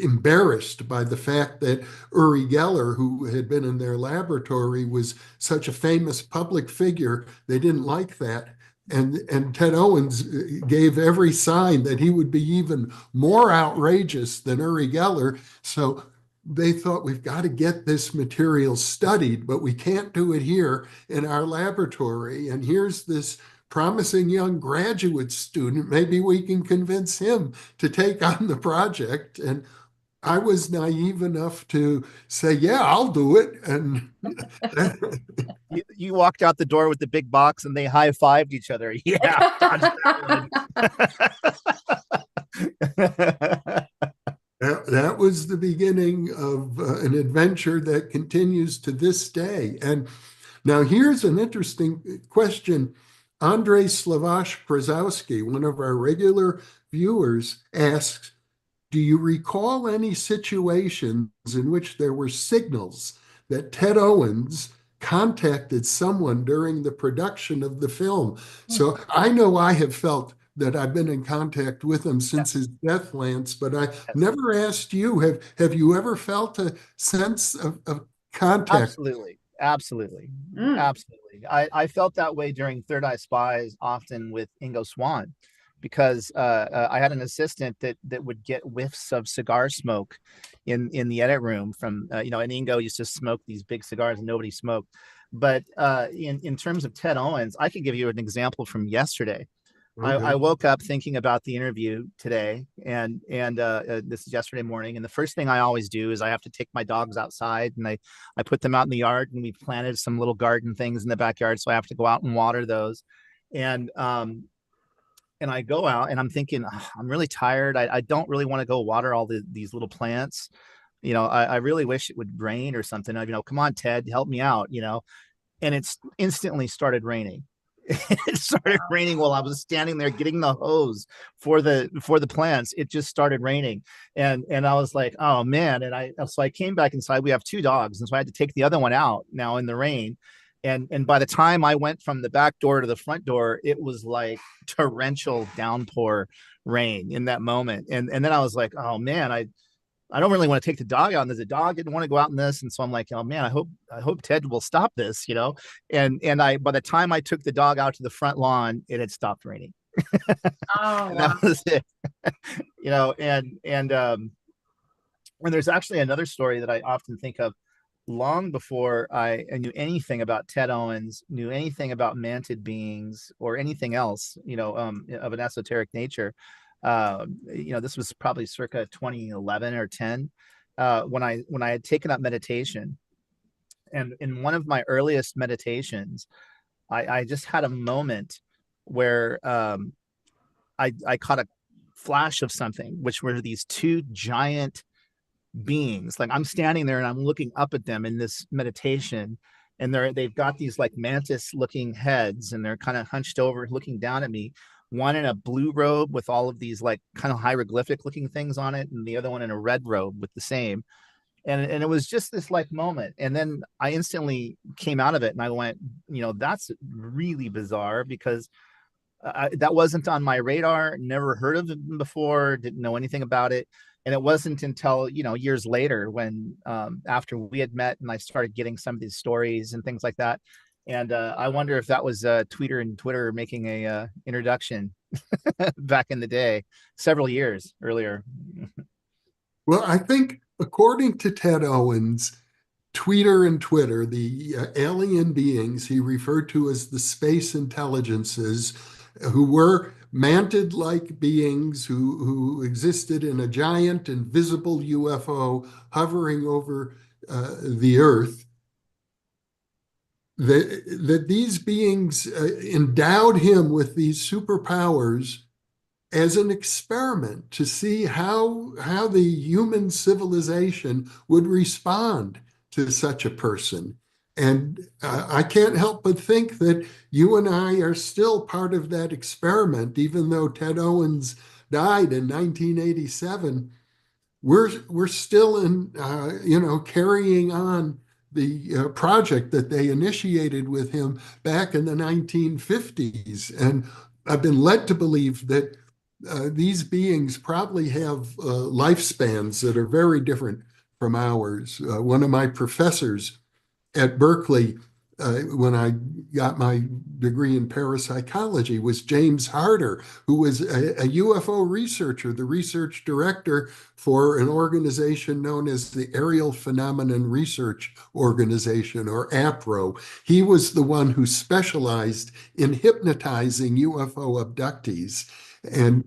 embarrassed by the fact that Uri Geller, who had been in their laboratory, was such a famous public figure. They didn't like that. And Ted Owens gave every sign that he would be even more outrageous than Uri Geller. So they thought, we've got to get this material studied, but we can't do it here in our laboratory. And here's this promising young graduate student. Maybe we can convince him to take on the project. And I was naive enough to say, yeah, I'll do it. And you walked out the door with the big box and they high-fived each other. Yeah. Dodge that one. That was the beginning of an adventure that continues to this day. And now here's an interesting question. Andrei Slavash Przowski, one of our regular viewers, asks, do you recall any situations in which there were signals that Ted Owens contacted someone during the production of the film? So I know I have felt that I've been in contact with him since his death, Lance, but I never asked you, have you ever felt a sense of contact? Absolutely. Absolutely. Absolutely. I felt that way during Third Eye Spies, often with Ingo Swann, because I had an assistant that would get whiffs of cigar smoke in the edit room from, and Ingo used to smoke these big cigars and nobody smoked. But in terms of Ted Owens, I can give you an example from yesterday. Okay. I woke up thinking about the interview today, and this is yesterday morning. And the first thing I always do is I have to take my dogs outside, and I put them out in the yard, and we planted some little garden things in the backyard. So I have to go out and water those. And I go out and I'm thinking, oh, I'm really tired. I don't really want to go water all these little plants. I really wish it would rain or something. Come on, Ted, help me out, and it's instantly started raining. It started raining while I was standing there getting the hose for the plants. It just started raining, and I was like, oh man. And so I came back inside. We have 2 dogs, and so I had to take the other one out now in the rain. And by the time I went from the back door to the front door, it was like torrential downpour rain in that moment. And then I was like, oh man, I don't really want to take the dog out, and there's a dog didn't want to go out in this. And so I'm like, oh man, I hope Ted will stop this, and by the time I took the dog out to the front lawn, it had stopped raining. Oh, and that was it. And there's actually another story that I often think of. Long before I knew anything about Ted Owens, knew anything about manted beings or anything else, of an esoteric nature, This was probably circa 2011 or 10, when I had taken up meditation. And in one of my earliest meditations, I just had a moment where I caught a flash of something, which were these two giant beings. Like, I'm standing there and I'm looking up at them in this meditation, and they've got these like mantis looking heads, and they're kind of hunched over looking down at me. One in a blue robe with all of these like kind of hieroglyphic looking things on it, and the other one in a red robe with the same. And it was just this like moment, and then I instantly came out of it and I went, that's really bizarre, because that wasn't on my radar, never heard of it before, didn't know anything about it. And it wasn't until, years later, when after we had met and I started getting some of these stories and things like that. And I wonder if that was Twitter making a introduction back in the day, several years earlier. Well, I think according to Ted Owens, Tweeter and Twitter, the alien beings he referred to as the space intelligences, who were mantid-like beings who existed in a giant invisible UFO hovering over the Earth, that these beings endowed him with these superpowers as an experiment to see how the human civilization would respond to such a person. And I can't help but think that you and I are still part of that experiment, even though Ted Owens died in 1987. We're still in, carrying on the project that they initiated with him back in the 1950s. And I've been led to believe that these beings probably have lifespans that are very different from ours. One of my professors at Berkeley, when I got my degree in parapsychology, was James Harder, who was a UFO researcher, the research director for an organization known as the Aerial Phenomenon Research Organization, or APRO. He was the one who specialized in hypnotizing UFO abductees. And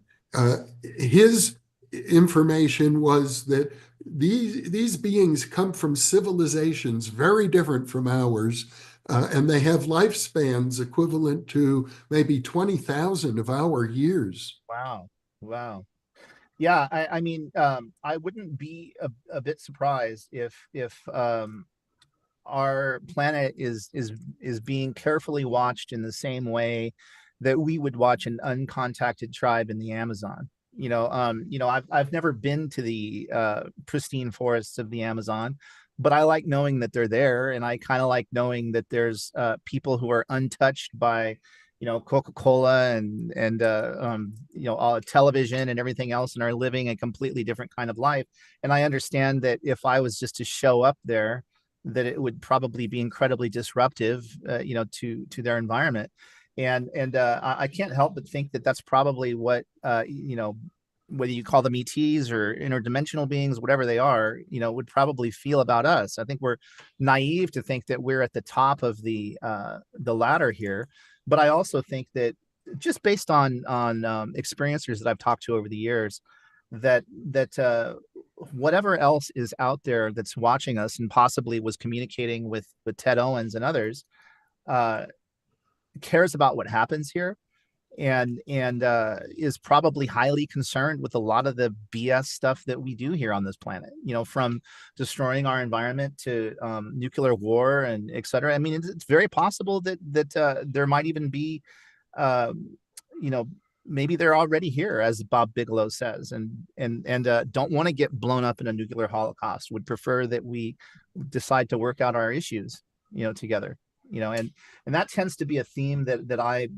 his information was that these beings come from civilizations very different from ours, and they have lifespans equivalent to maybe 20,000 of our years. Wow. Yeah, I mean, I wouldn't be a bit surprised if our planet is being carefully watched in the same way that we would watch an uncontacted tribe in the Amazon. I've never been to the pristine forests of the Amazon, but I like knowing that they're there, and I kind of like knowing that there's people who are untouched by, Coca-Cola and all television and everything else, and are living a completely different kind of life. And I understand that if I was just to show up there, that it would probably be incredibly disruptive, to their environment. And I can't help but think that that's probably what, whether you call them ETs or interdimensional beings, whatever they are, would probably feel about us. I think we're naive to think that we're at the top of the ladder here. But I also think that, just based on experiencers that I've talked to over the years, that whatever else is out there that's watching us and possibly was communicating with Ted Owens and others, cares about what happens here, and is probably highly concerned with a lot of the BS stuff that we do here on this planet, from destroying our environment to nuclear war and et cetera. I mean, it's very possible that there might even be, maybe they're already here, as Bob Bigelow says, and don't want to get blown up in a nuclear holocaust, would prefer that we decide to work out our issues, together. And that tends to be a theme that I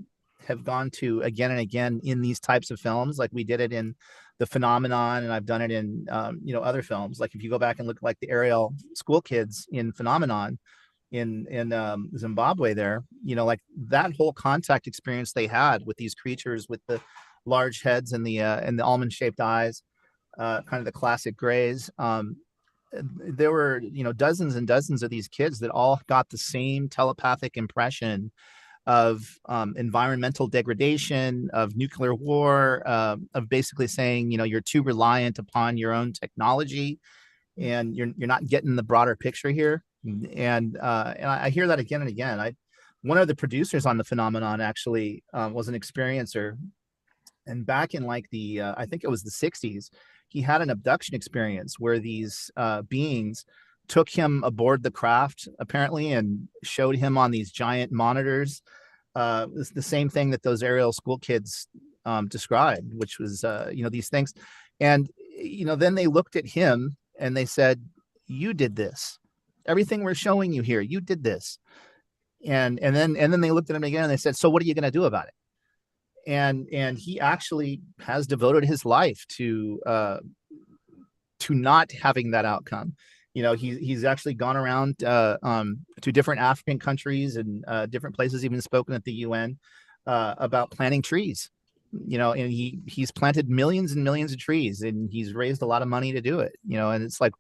have gone to again and again in these types of films. Like, we did it in The Phenomenon, and I've done it in other films. Like, if you go back and look, like the Ariel school kids in Phenomenon in Zimbabwe there, like that whole contact experience they had with these creatures with the large heads and the almond shaped eyes, kind of the classic grays. There were, dozens and dozens of these kids that all got the same telepathic impression of environmental degradation, of nuclear war, of basically saying, you're too reliant upon your own technology, and you're not getting the broader picture here. And I hear that again and again. One of the producers on the phenomenon actually was an experiencer, and back in like the I think it was the 60s, he had an abduction experience where these beings took him aboard the craft apparently and showed him on these giant monitors the same thing that those aerial school kids described, which was these things. And then they looked at him and they said, you did this, everything we're showing you here, you did this. And then they looked at him again and they said, so what are you going to do about it? And he actually has devoted his life to not having that outcome. He's actually gone around to different African countries and different places, even spoken at the UN about planting trees. And he's planted millions and millions of trees, and he's raised a lot of money to do it. And it's like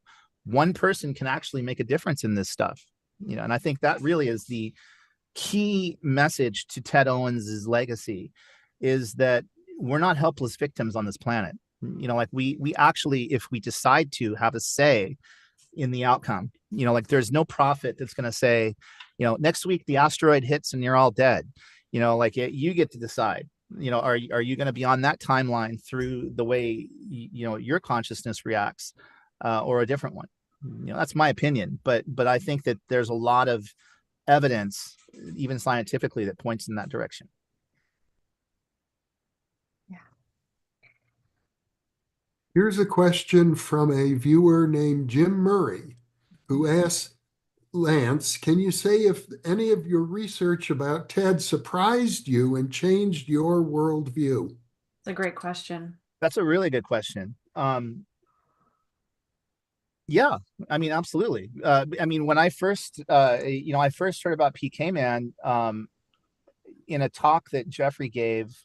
one person can actually make a difference in this stuff. And I think that really is the key message to Ted Owens's legacy, is that we're not helpless victims on this planet. Like we actually, if we decide to, have a say in the outcome. Like there's no prophet that's going to say, next week the asteroid hits and you're all dead. Like you get to decide. Are you going to be on that timeline through the way your consciousness reacts, or a different one? That's my opinion, but I think that there's a lot of evidence, even scientifically, that points in that direction. Here's a question from a viewer named Jim Murray, who asks, Lance, can you say if any of your research about Ted surprised you and changed your worldview? It's a great question. That's a really good question. Yeah, I mean, absolutely. When I first, I first heard about PK Man in a talk that Jeffrey gave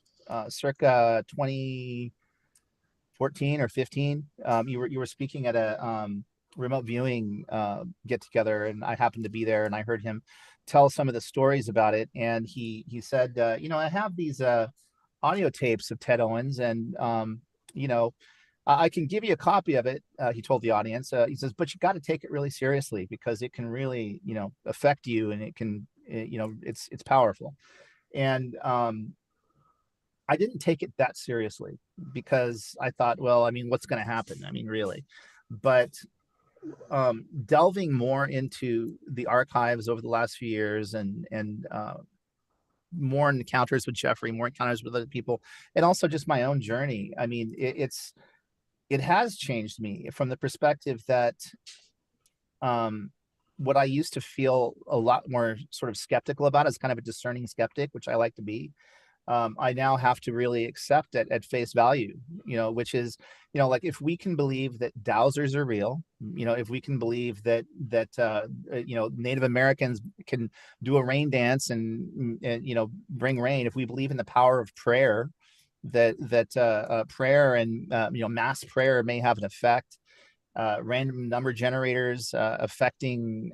circa 2014 or 15. You were speaking at a remote viewing get together, and I happened to be there, and I heard him tell some of the stories about it. And he said, I have these audio tapes of Ted Owens, and I can give you a copy of it. He told the audience. He says, but you got to take it really seriously, because it can really, affect you, and it can, it's powerful. And I didn't take it that seriously, because I thought, well, what's going to happen? Really. But delving more into the archives over the last few years, and more encounters with Jeffrey, more encounters with other people, and also just my own journey. It has changed me from the perspective that what I used to feel a lot more sort of skeptical about, as kind of a discerning skeptic, which I like to be, I now have to really accept it at face value, which is, like, if we can believe that dowsers are real, if we can believe that Native Americans can do a rain dance and bring rain, if we believe in the power of prayer, that prayer and mass prayer may have an effect, random number generators affecting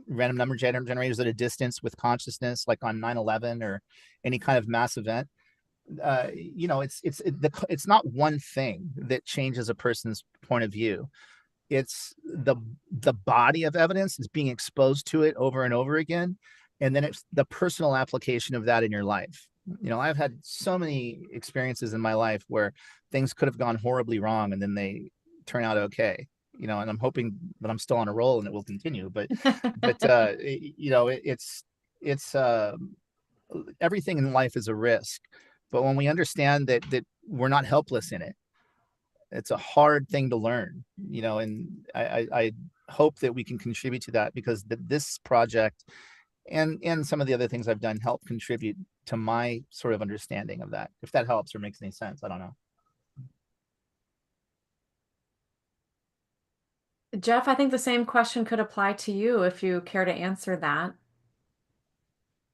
random number generators at a distance with consciousness, like on 9/11 or any kind of mass event. It's not one thing that changes a person's point of view. It's the body of evidence is being exposed to it over and over again, and then it's the personal application of that in your life. I've had so many experiences in my life where things could have gone horribly wrong, and then they turn out okay. And I'm hoping that I'm still on a roll and it will continue. But it's everything in life is a risk. But when we understand that we're not helpless in it, it's a hard thing to learn. And I hope that we can contribute to that, because this project and some of the other things I've done help contribute to my sort of understanding of that. If that helps or makes any sense, I don't know. Jeff, I think the same question could apply to you if you care to answer that.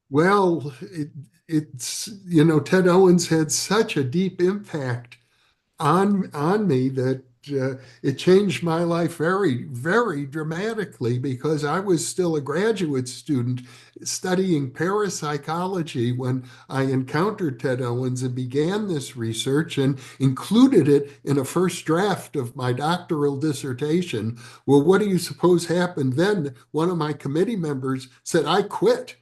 Well, it's, Ted Owens had such a deep impact on me that it changed my life very, very dramatically because I was still a graduate student studying parapsychology when I encountered Ted Owens and began this research and included it in a first draft of my doctoral dissertation. Well, what do you suppose happened then? One of my committee members said, I quit.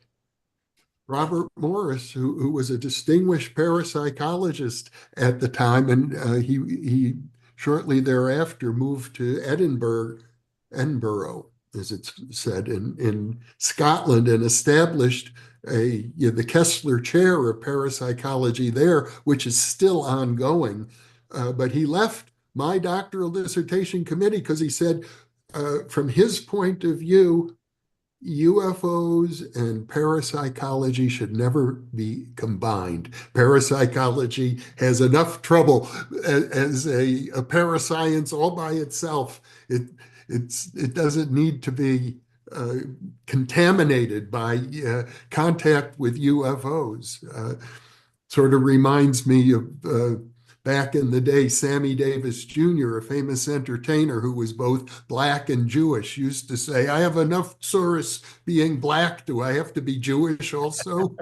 Robert Morris, who was a distinguished parapsychologist at the time, and he shortly thereafter moved to Edinburgh, as it's said, in Scotland, and established the Kessler Chair of Parapsychology there, which is still ongoing. But he left my doctoral dissertation committee because he said, from his point of view, UFOs and parapsychology should never be combined. Parapsychology has enough trouble as a parascience all by itself. It doesn't need to be contaminated by contact with UFOs. Sort of reminds me of back in the day, Sammy Davis Jr., a famous entertainer who was both black and Jewish, used to say, I have enough tourists being black. Do I have to be Jewish also?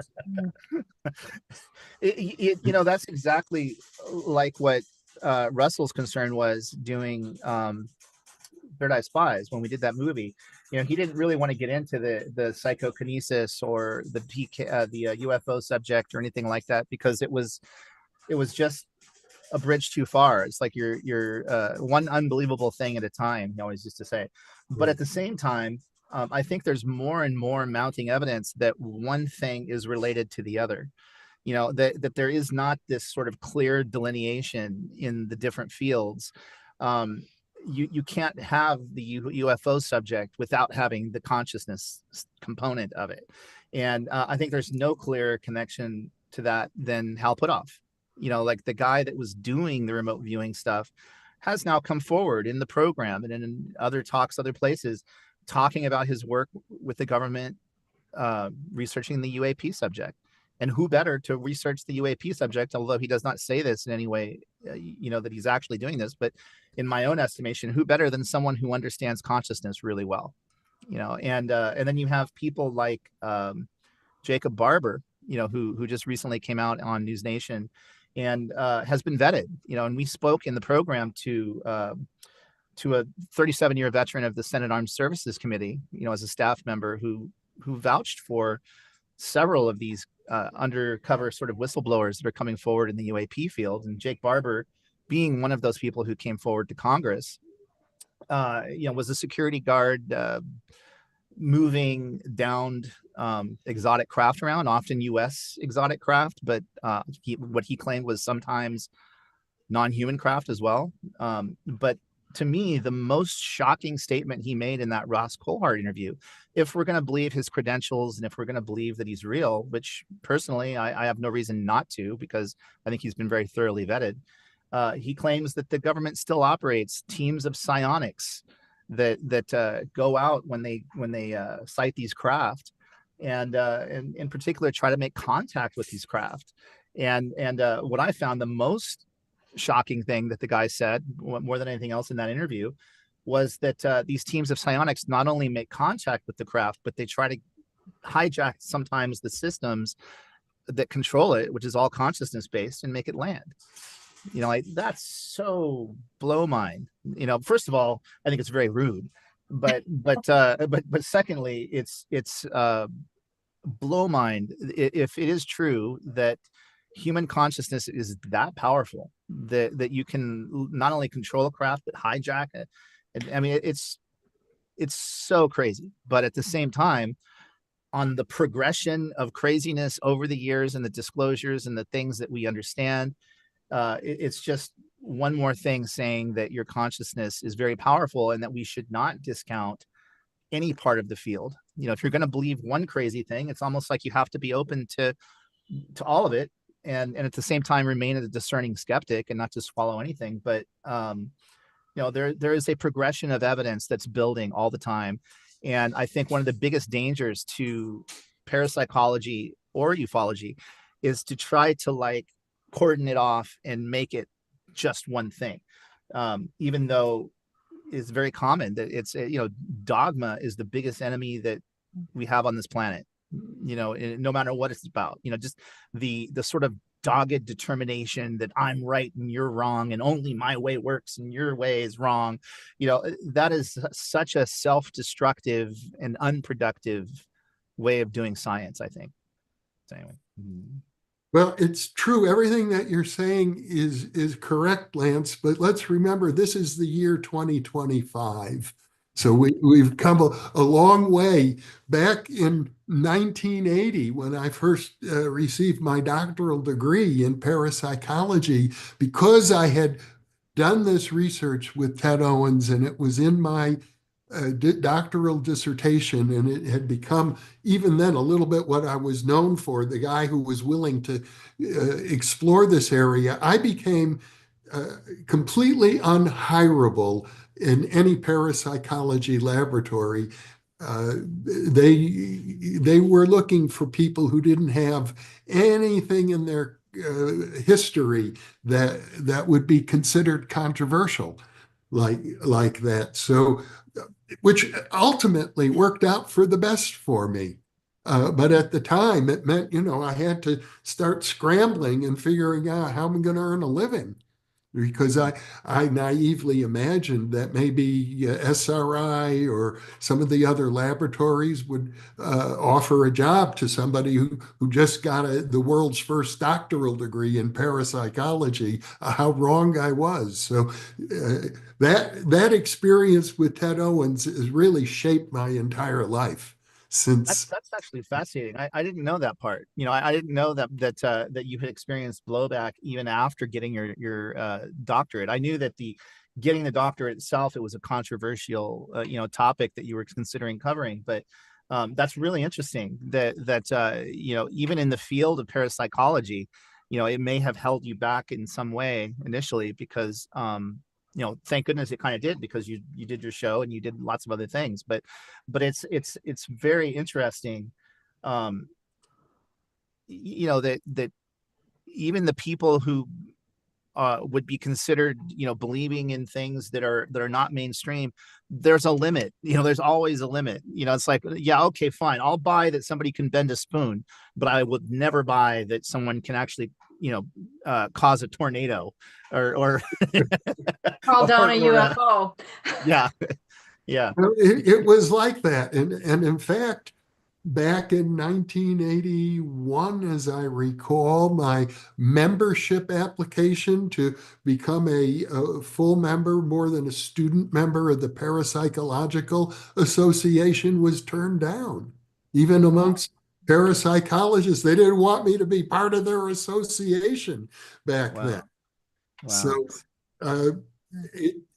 That's exactly like what Russell's concern was doing Third Eye Spies when we did that movie. He didn't really want to get into the psychokinesis or the UFO subject or anything like that because it was just a bridge too far. It's like you're one unbelievable thing at a time, he always used to say. But at the same time, I think there's more and more mounting evidence that one thing is related to the other. That there is not this sort of clear delineation in the different fields. You can't have the UFO subject without having the consciousness component of it. And I think there's no clearer connection to that than Hal Puthoff. Like the guy that was doing the remote viewing stuff has now come forward in the program and in other talks, other places, talking about his work with the government, researching the UAP subject. And who better to research the UAP subject, although he does not say this in any way, that he's actually doing this. But in my own estimation, who better than someone who understands consciousness really well? And then you have people like Jacob Barber, who just recently came out on News Nation and has been vetted, and we spoke in the program to a 37-year veteran of the Senate Armed Services Committee, as a staff member who vouched for several of these undercover sort of whistleblowers that are coming forward in the UAP field. And Jake Barber, being one of those people who came forward to Congress, was a security guard moving downed exotic craft around, often U.S. exotic craft, but what he claimed was sometimes non-human craft as well. But to me, the most shocking statement he made in that Ross Coulthart interview, if we're going to believe his credentials and if we're going to believe that he's real, which personally I have no reason not to, because I think he's been very thoroughly vetted, he claims that the government still operates teams of psionics that go out when they cite these craft and in particular try to make contact with these craft. And what I found the most shocking thing that the guy said, more than anything else in that interview, was that these teams of psionics not only make contact with the craft, but they try to hijack sometimes the systems that control it, which is all consciousness based, and make it land. Like that's so blow mind. First of all, I think it's very rude, but secondly, it's blow mind if it is true that human consciousness is that powerful that you can not only control a craft but hijack it. I mean, it's so crazy. But at the same time, on the progression of craziness over the years and the disclosures and the things that we understand, it's just one more thing saying that your consciousness is very powerful and that we should not discount any part of the field. If you're going to believe one crazy thing, it's almost like you have to be open to all of it. And at the same time, remain a discerning skeptic and not just swallow anything. But, there is a progression of evidence that's building all the time. And I think one of the biggest dangers to parapsychology or ufology is to try to cordon it off and make it just one thing. even though it's very common that it's, dogma is the biggest enemy that we have on this planet, no matter what it's about, just the sort of dogged determination that I'm right and you're wrong and only my way works and your way is wrong. That is such a self-destructive and unproductive way of doing science, I think. So anyway. Well, it's true. Everything that you're saying is correct, Lance, but let's remember this is the year 2025. So we've come a long way. Back in 1980, when I first received my doctoral degree in parapsychology, because I had done this research with Ted Owens and it was in my doctoral dissertation, and it had become even then a little bit what I was known for, the guy who was willing to explore this area. I became completely unhirable in any parapsychology laboratory. They were looking for people who didn't have anything in their history that would be considered controversial like that. So, which ultimately worked out for the best for me. But at the time, it meant, I had to start scrambling and figuring out how I'm going to earn a living. Because I naively imagined that maybe SRI or some of the other laboratories would offer a job to somebody who just got the world's first doctoral degree in parapsychology. How wrong I was. So that experience with Ted Owens has really shaped my entire life since. That's actually fascinating. I didn't know that part. I didn't know that you had experienced blowback even after getting your doctorate. I knew that getting the doctorate itself, it was a controversial topic that you were considering covering. But that's really interesting that even in the field of parapsychology, it may have held you back in some way initially because thank goodness it kind of did, because you did your show and you did lots of other things, but it's very interesting, that even the people who would be considered, believing in things that are not mainstream, there's a limit, there's always a limit. It's like, yeah, okay, fine, I'll buy that somebody can bend a spoon, but I would never buy that someone can actually cause a tornado or Call down a or UFO. yeah. Yeah. It was like that. And in fact, back in 1981, as I recall, my membership application to become a full member, more than a student member of the Parapsychological Association, was turned down. Even amongst parapsychologists, they didn't want me to be part of their association back then. Wow. So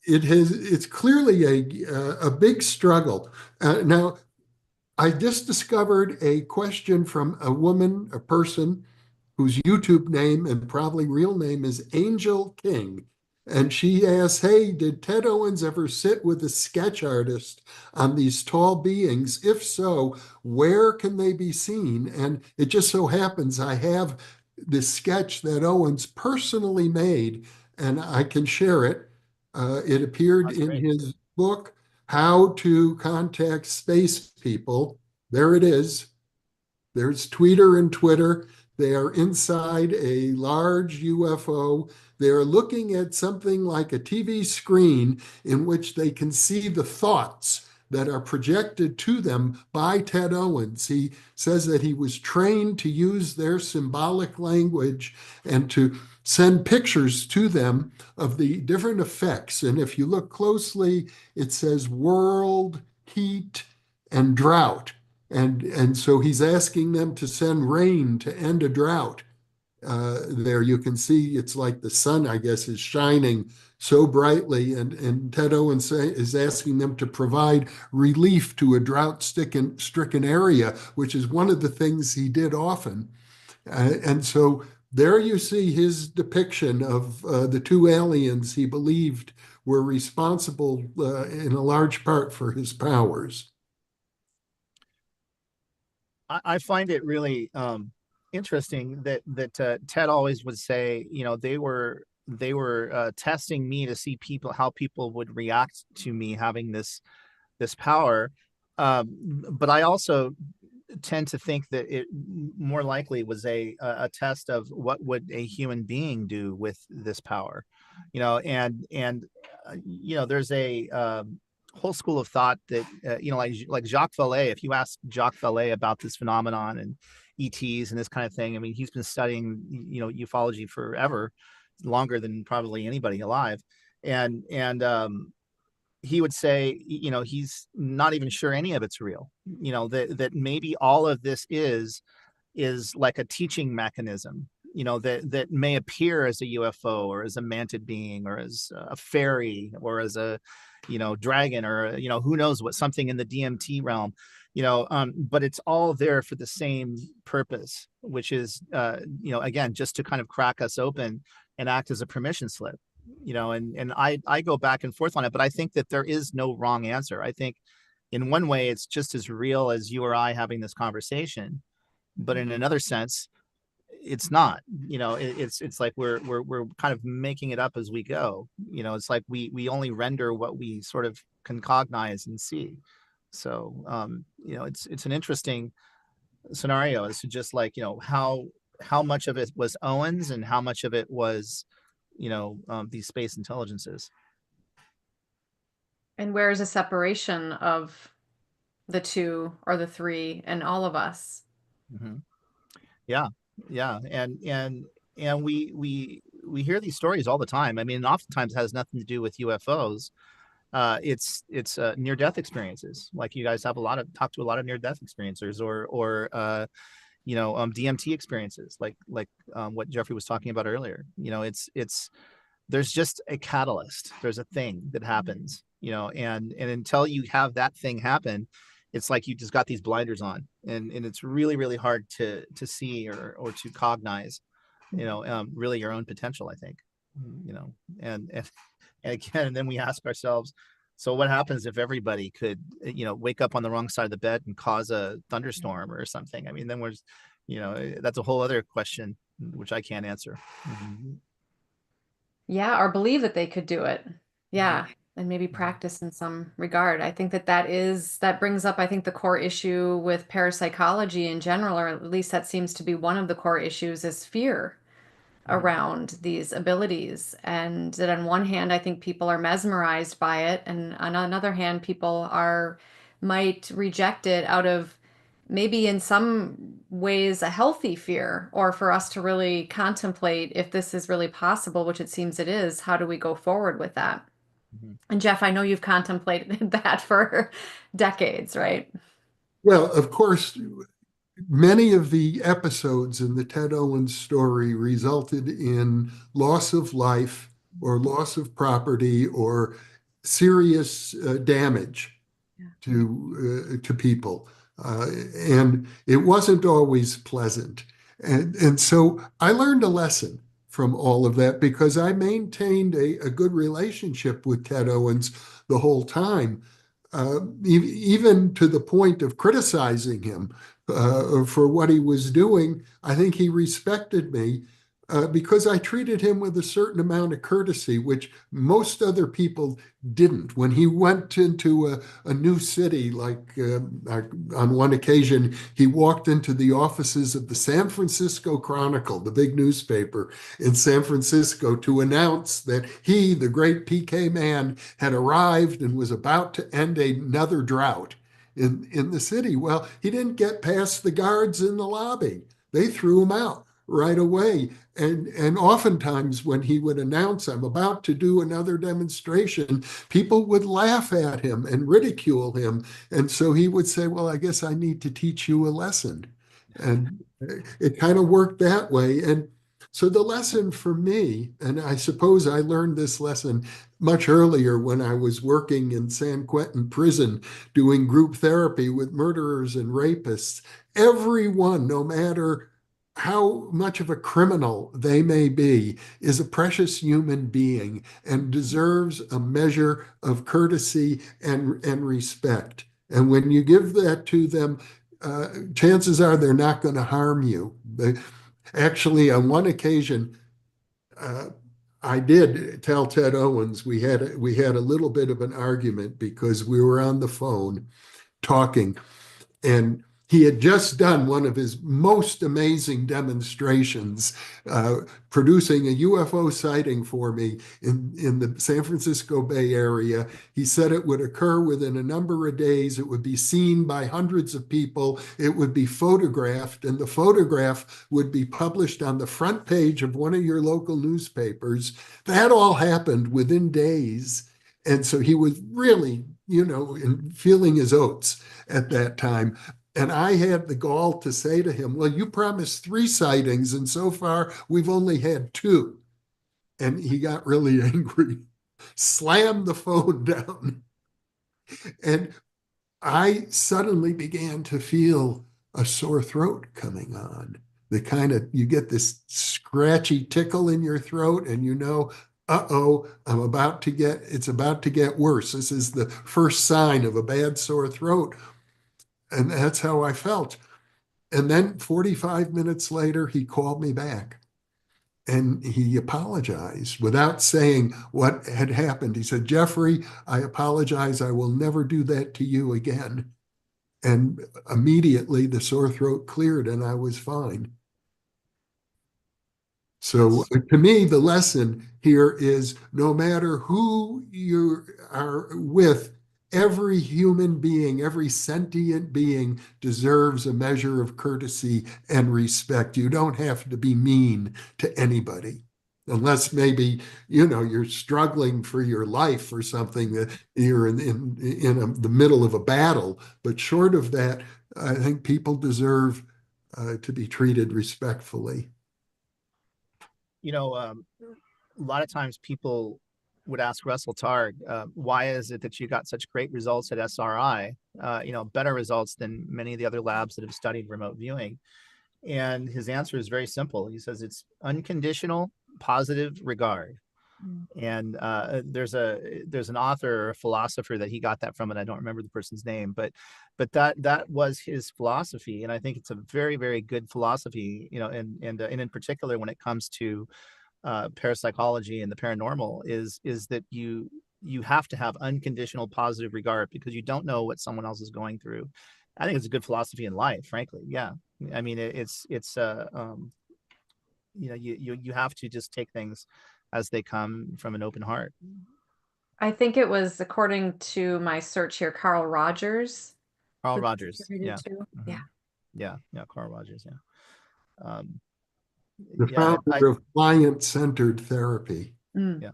it's clearly a big struggle. Now, I just discovered a question from a person whose YouTube name and probably real name is Angel King. And she asks, hey, did Ted Owens ever sit with a sketch artist on these tall beings? If so, where can they be seen? And it just so happens I have this sketch that Owens personally made, and I can share it. It appeared That's in great. his book, How to Contact Space People. There it is. There's Tweeter and Twitter. They are inside a large UFO. They are looking at something like a TV screen in which they can see the thoughts that are projected to them by Ted Owens. He says that he was trained to use their symbolic language and to send pictures to them of the different effects. And if you look closely, it says world, heat, and drought. And so he's asking them to send rain to end a drought. There you can see it's like the sun, I guess, is shining so brightly. And Ted Owens is asking them to provide relief to a drought-stricken area, which is one of the things he did often. And so there you see his depiction of the two aliens he believed were responsible in a large part for his powers. I find it really interesting that Ted always would say, they were they were testing me to see how people would react to me having this power. But I also tend to think that it more likely was a test of what would a human being do with this power, there's a whole school of thought that like Jacques Vallée. If you ask Jacques Vallée about this phenomenon and ETs and this kind of thing, I mean, he's been studying ufology forever, longer than probably anybody alive, and he would say, he's not even sure any of it's real, that maybe all of this is like a teaching mechanism, that may appear as a UFO or as a mantid being or as a fairy or as a, dragon or, who knows what, something in the DMT realm, but it's all there for the same purpose, which is, again, just to kind of crack us open and act as a permission slip. And I go back and forth on it, but I think that there is no wrong answer. I think in one way, it's just as real as you or I having this conversation, but in another sense, it's not. It's like we're kind of making it up as we go. It's like we only render what we sort of can cognize and see. So it's an interesting scenario as to just like how much of it was Owens and how much of it was these space intelligences. And where is a separation of the two or the three and all of us? Mm-hmm. Yeah. And we hear these stories all the time. I mean, oftentimes it has nothing to do with UFOs. It's near-death experiences. Like you guys have talk to a lot of near-death experiencers or DMT experiences, like what Jeffrey was talking about earlier. There's just a catalyst. There's a thing that happens, and until you have that thing happen, it's like you just got these blinders on, and it's really, really hard to see or to cognize, really your own potential, I think, and again, and then we ask ourselves, so what happens if everybody could, wake up on the wrong side of the bed and cause a thunderstorm or something? I mean, then that's a whole other question, which I can't answer. Mm-hmm. Yeah, or believe that they could do it. Yeah, and maybe practice in some regard. I think that brings up, I think, the core issue with parapsychology in general, or at least that seems to be one of the core issues, is fear around these abilities. And that on one hand, I think people are mesmerized by it, and on another hand, people might reject it out of maybe in some ways a healthy fear, or for us to really contemplate if this is really possible, which it seems it is. How do we go forward with that? Mm-hmm. And Jeff, I know you've contemplated that for decades, right? Well, of course, many of the episodes in the Ted Owens story resulted in loss of life or loss of property or serious damage to people. And it wasn't always pleasant. And so I learned a lesson from all of that because I maintained a good relationship with Ted Owens the whole time, even to the point of criticizing him for what he was doing. I think he respected me because I treated him with a certain amount of courtesy, which most other people didn't. When he went into a new city, like on one occasion, he walked into the offices of the San Francisco Chronicle, the big newspaper in San Francisco, to announce that he, the great PK man, had arrived and was about to end another drought in the city. Well, he didn't get past the guards in the lobby. They threw him out right away. And oftentimes when he would announce, I'm about to do another demonstration, people would laugh at him and ridicule him. And so he would say, well, I guess I need to teach you a lesson. And it kind of worked that way. And so the lesson for me, and I suppose I learned this lesson much earlier when I was working in San Quentin prison doing group therapy with murderers and rapists, everyone, no matter how much of a criminal they may be, is a precious human being and deserves a measure of courtesy and respect. And when you give that to them, chances are they're not going to harm you. Actually, on one occasion, I did tell Ted Owens we had a little bit of an argument because we were on the phone talking, and he had just done one of his most amazing demonstrations, producing a UFO sighting for me in the San Francisco Bay Area. He said it would occur within a number of days. It would be seen by hundreds of people. It would be photographed, and the photograph would be published on the front page of one of your local newspapers. That all happened within days. And so he was really, feeling his oats at that time. And I had the gall to say to him, well, you promised 3 sightings, and so far we've only had 2. And he got really angry, slammed the phone down. And I suddenly began to feel a sore throat coming on. You get this scratchy tickle in your throat, and uh-oh, it's about to get worse. This is the first sign of a bad sore throat. And that's how I felt. And then 45 minutes later, he called me back and he apologized without saying what had happened. He said, Jeffrey, I apologize. I will never do that to you again. And immediately the sore throat cleared and I was fine. So to me, the lesson here is no matter who you are with, every human being, every sentient being deserves a measure of courtesy and respect. You don't have to be mean to anybody, unless maybe, you're struggling for your life or something, that you're in the middle of a battle. But short of that, I think people deserve to be treated respectfully. A lot of times people would ask Russell Targ, why is it that you got such great results at SRI, better results than many of the other labs that have studied remote viewing? And his answer is very simple. He says it's unconditional positive regard. And there's an author or a philosopher that he got that from, and I don't remember the person's name, but that was his philosophy. And I think it's a very, very good philosophy, and in particular, when it comes to parapsychology and the paranormal, is that you have to have unconditional positive regard, because you don't know what someone else is going through. I think it's a good philosophy in life, frankly. Yeah. I mean, you have to just take things as they come from an open heart. I think it was, according to my search here, Carl Rogers. Carl Rogers. Yeah. Mm-hmm. Yeah. Carl Rogers. Yeah. The founder of client-centered therapy. Yeah.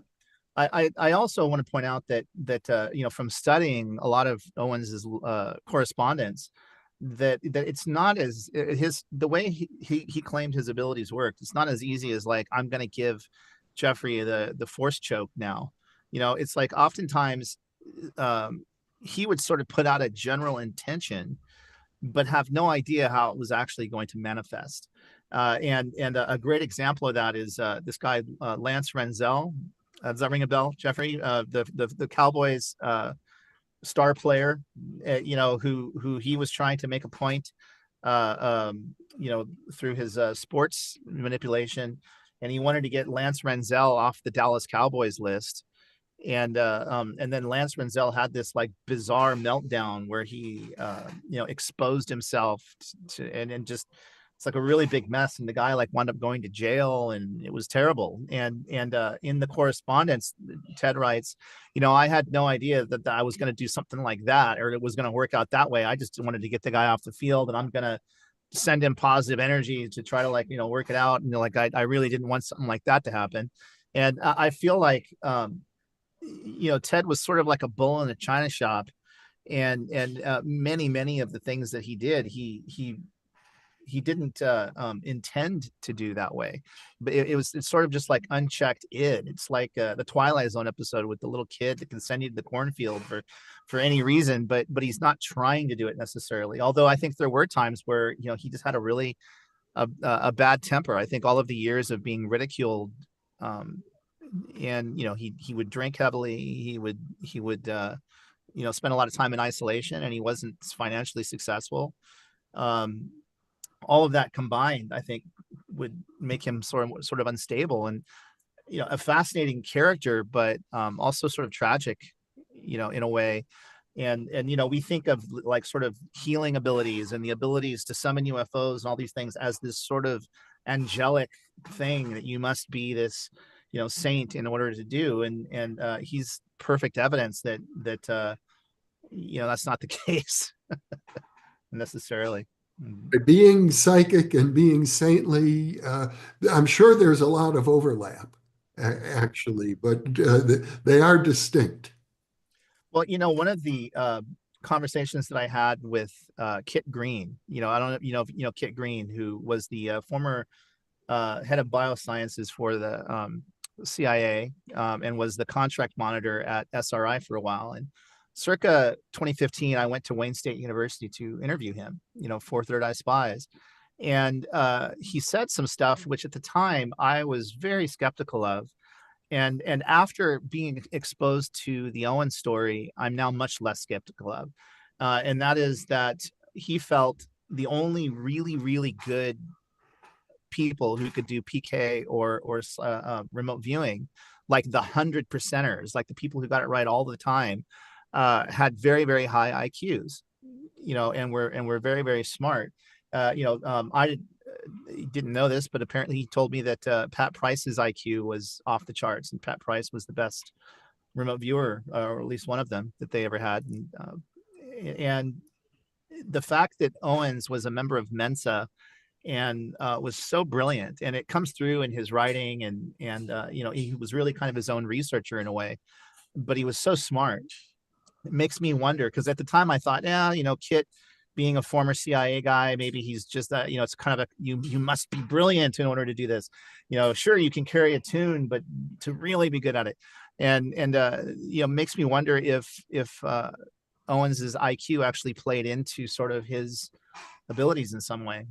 I also want to point out that from studying a lot of Owens's correspondence, that it's not as the way he claimed his abilities worked. It's not as easy as like, I'm going to give Jeffrey the force choke now. It's like oftentimes he would sort of put out a general intention, but have no idea how it was actually going to manifest. And a great example of that is this guy Lance Renzel. Does that ring a bell, Jeffrey? The Cowboys star player, who he was trying to make a point, through his sports manipulation, and he wanted to get Lance Renzel off the Dallas Cowboys list. And then Lance Renzel had this like bizarre meltdown where he exposed himself and just, it's like a really big mess, and the guy like wound up going to jail, and it was terrible. And in the correspondence, Ted writes, I had no idea that I was going to do something like that, or it was going to work out that way. I just wanted to get the guy off the field, and I'm going to send him positive energy to try to work it out. And I really didn't want something like that to happen. And I feel like Ted was sort of like a bull in a china shop, and many of the things that he did, he didn't intend to do that way, but it's sort of just like unchecked id. It's like the Twilight Zone episode with the little kid that can send you to the cornfield for any reason, but he's not trying to do it necessarily. Although I think there were times where he just had a really a bad temper. I think all of the years of being ridiculed, and he would drink heavily. He would spend a lot of time in isolation, and he wasn't financially successful. All of that combined, I think, would make him sort of unstable. And a fascinating character, but also sort of tragic, in a way. And we think of like sort of healing abilities and the abilities to summon UFOs and all these things as this sort of angelic thing that you must be this saint in order to do. And he's perfect evidence that that's not the case necessarily. Being psychic and being saintly, I'm sure there's a lot of overlap, actually, but they are distinct. Well, one of the conversations that I had with Kit Green, I don't know, Kit Green, who was the former head of biosciences for the CIA, and was the contract monitor at SRI for a while. And circa 2015, I went to Wayne State University to interview him, for Third Eye Spies. And he said some stuff which at the time I was very skeptical of. And after being exposed to the Owen story, I'm now much less skeptical of. And that is that he felt the only really, really good people who could do PK or remote viewing, like the 100%ers, like the people who got it right all the time, had very, very high IQs, and were very, very smart. I didn't know this, but apparently he told me that Pat Price's IQ was off the charts, and Pat Price was the best remote viewer, or at least one of them that they ever had. And the fact that Owens was a member of Mensa and was so brilliant, and it comes through in his writing, and he was really kind of his own researcher in a way, but he was so smart. It makes me wonder, because at the time I thought, Kit being a former CIA guy, maybe he's just that, it's kind of you must be brilliant in order to do this. Sure, you can carry a tune, but to really be good at it. And makes me wonder if Owens's IQ actually played into sort of his abilities in some way.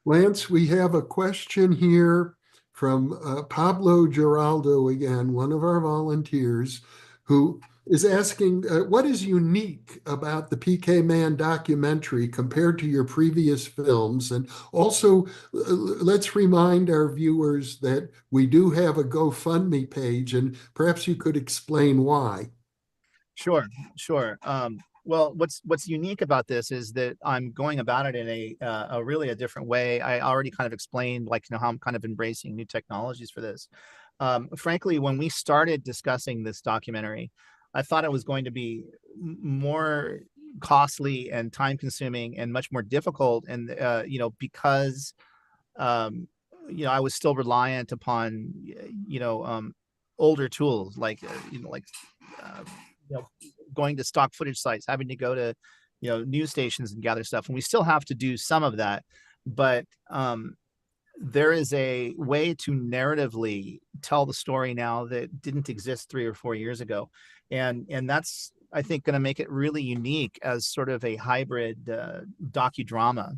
Lance, we have a question here from Pablo Giraldo again, one of our volunteers, who is asking, what is unique about the PK Man documentary compared to your previous films? And also, let's remind our viewers that we do have a GoFundMe page, and perhaps you could explain why. Sure. Well, what's unique about this is that I'm going about it in a really a different way. I already kind of explained, like, how I'm kind of embracing new technologies for this. Frankly, when we started discussing this documentary, I thought it was going to be more costly and time consuming and much more difficult. And, because, I was still reliant upon, older tools like, going to stock footage sites, having to go to, news stations and gather stuff. And we still have to do some of that. But there is a way to narratively tell the story now that didn't exist 3 or 4 years ago. And that's, I think, going to make it really unique as sort of a hybrid docudrama,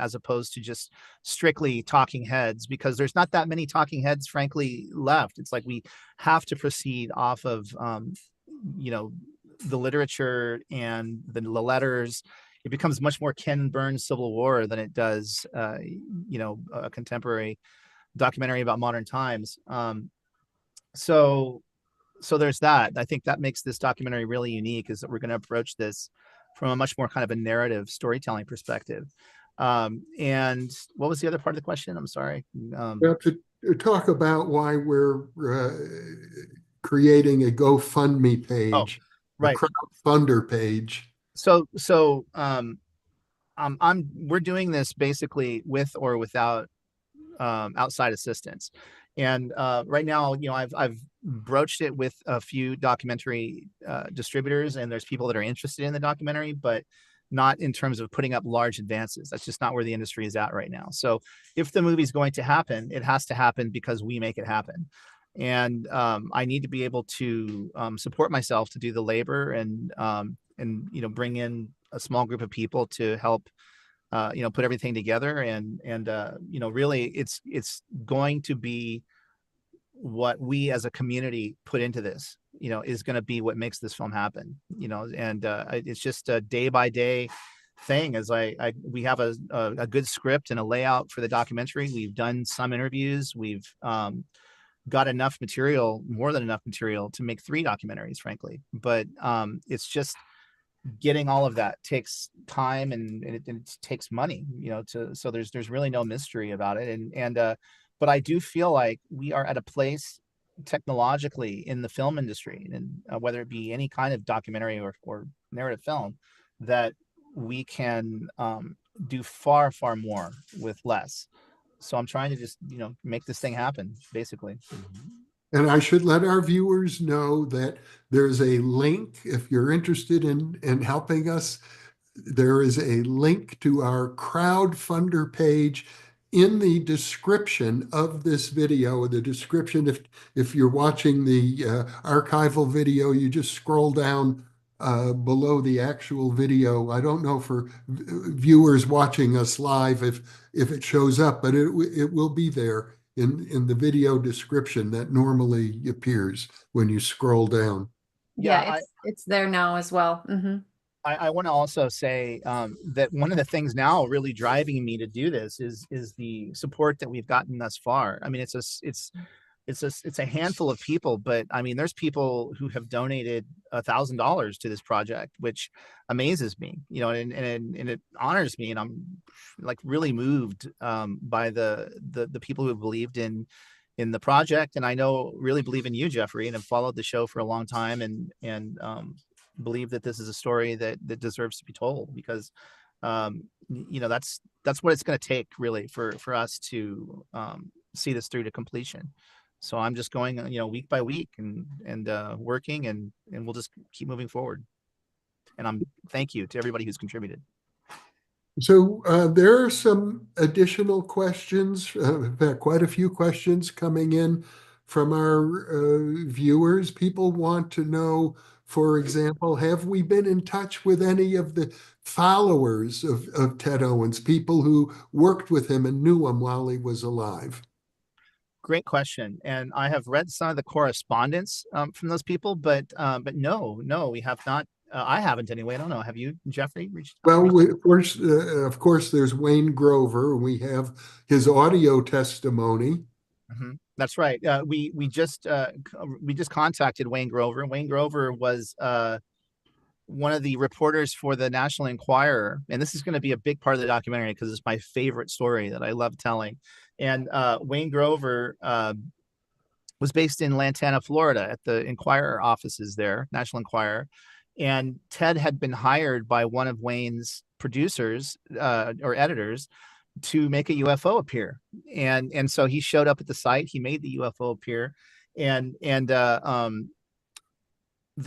as opposed to just strictly talking heads, because there's not that many talking heads, frankly, left. It's like we have to proceed off of, the literature and the letters. It becomes much more Ken Burns Civil War than it does, a contemporary documentary about modern times. So there's that. I think that makes this documentary really unique, is that we're going to approach this from a much more kind of a narrative storytelling perspective. And what was the other part of the question? I'm sorry. To talk about why we're creating a GoFundMe page, right, a crowdfunder page. So we're doing this basically with or without outside assistance. And right now, I've broached it with a few documentary distributors, and there's people that are interested in the documentary, but not in terms of putting up large advances. That's just not where the industry is at right now. So if the movie's going to happen, it has to happen because we make it happen. And I need to be able to support myself to do the labor and bring in a small group of people to help put everything together. And really it's going to be what we as a community put into this, is going to be what makes this film happen, and it's just day by day, thing is we have a good script and a layout for the documentary. We've done some interviews. We've got enough material, more than enough material to make 3 documentaries, frankly. But it's just getting all of that takes time and it takes money, so there's really no mystery about it. But I do feel like we are at a place technologically in the film industry, and whether it be any kind of documentary or narrative film, that we can do far more with less. So I'm trying to just make this thing happen, basically. And I should let our viewers know that there's a link, if you're interested in helping us, there is a link to our crowdfunder page in the description of this video. The description, if you're watching the archival video, you just scroll down below the actual video. I don't know for viewers watching us live if it shows up, but it will be there in the video description that normally appears when you scroll down. Yeah, it's there now as well. I want to also say that one of the things now really driving me to do this is the support that we've gotten thus far. I mean, it's a handful of people, but I mean, there's people who have donated $1,000 to this project, which amazes me, and it honors me, and I'm like really moved by the people who have believed in the project, and I know really believe in you, Jeffrey, and have followed the show for a long time, and believe that this is a story that deserves to be told, because that's what it's going to take really for us to see this through to completion. So I'm just going, week by week and working, and we'll just keep moving forward. And thank you to everybody who's contributed. So there are some additional questions, in fact, quite a few questions coming in from our viewers. People want to know, for example, have we been in touch with any of the followers of Ted Owens, people who worked with him and knew him while he was alive? Great question. And I have read some of the correspondence from those people, but no, we have not. I haven't anyway. I don't know. Have you, Jeffrey, reached? Well, of course, there's Wayne Grover. We have his audio testimony. Mm-hmm. That's right. We just contacted Wayne Grover. Wayne Grover was one of the reporters for the National Enquirer, and this is going to be a big part of the documentary because it's my favorite story that I love telling. And Wayne Grover was based in Lantana, Florida, at the Enquirer offices there, National Enquirer. And Ted had been hired by one of Wayne's producers or editors to make a UFO appear. And so he showed up at the site. He made the UFO appear. And the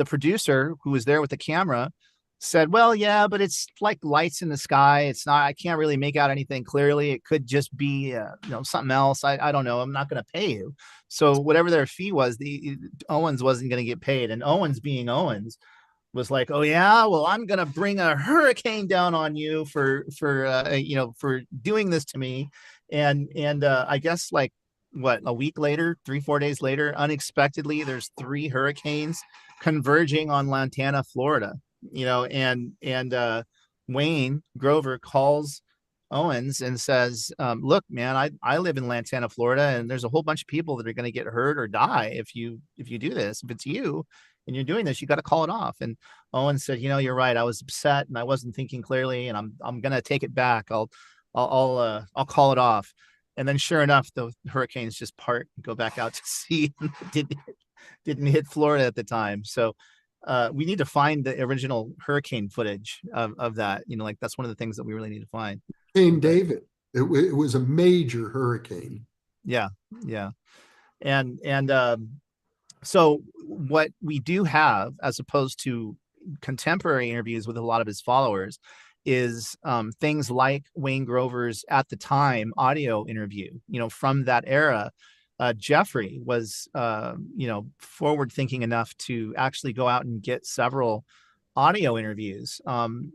producer who was there with the camera said, well, yeah, but it's like lights in the sky. It's not, I can't really make out anything clearly. It could just be, something else. I don't know. I'm not going to pay you. So whatever their fee was, Owens wasn't going to get paid. And Owens, being Owens, was like, oh yeah, well, I'm going to bring a hurricane down on you for doing this to me. And I guess like a week later, 3-4 days later, unexpectedly, there's 3 hurricanes converging on Lantana, Florida, and Wayne Grover calls Owens and says, look, man, I live in Lantana, Florida, and there's a whole bunch of people that are going to get hurt or die if you do this. If it's you and you're doing this, you got to call it off. And Owens said, you're right. I was upset and I wasn't thinking clearly, and I'm going to take it back. I'll call it off. And then sure enough, the hurricanes just part and go back out to sea. Didn't hit Florida at the time. So we need to find the original hurricane footage of that. That's one of the things that we really need to find. Hurricane David. It was a major hurricane. Yeah. And so what we do have, as opposed to contemporary interviews with a lot of his followers, is things like Wayne Grover's at the time audio interview. From that era, Jeffrey was forward thinking enough to actually go out and get several audio interviews,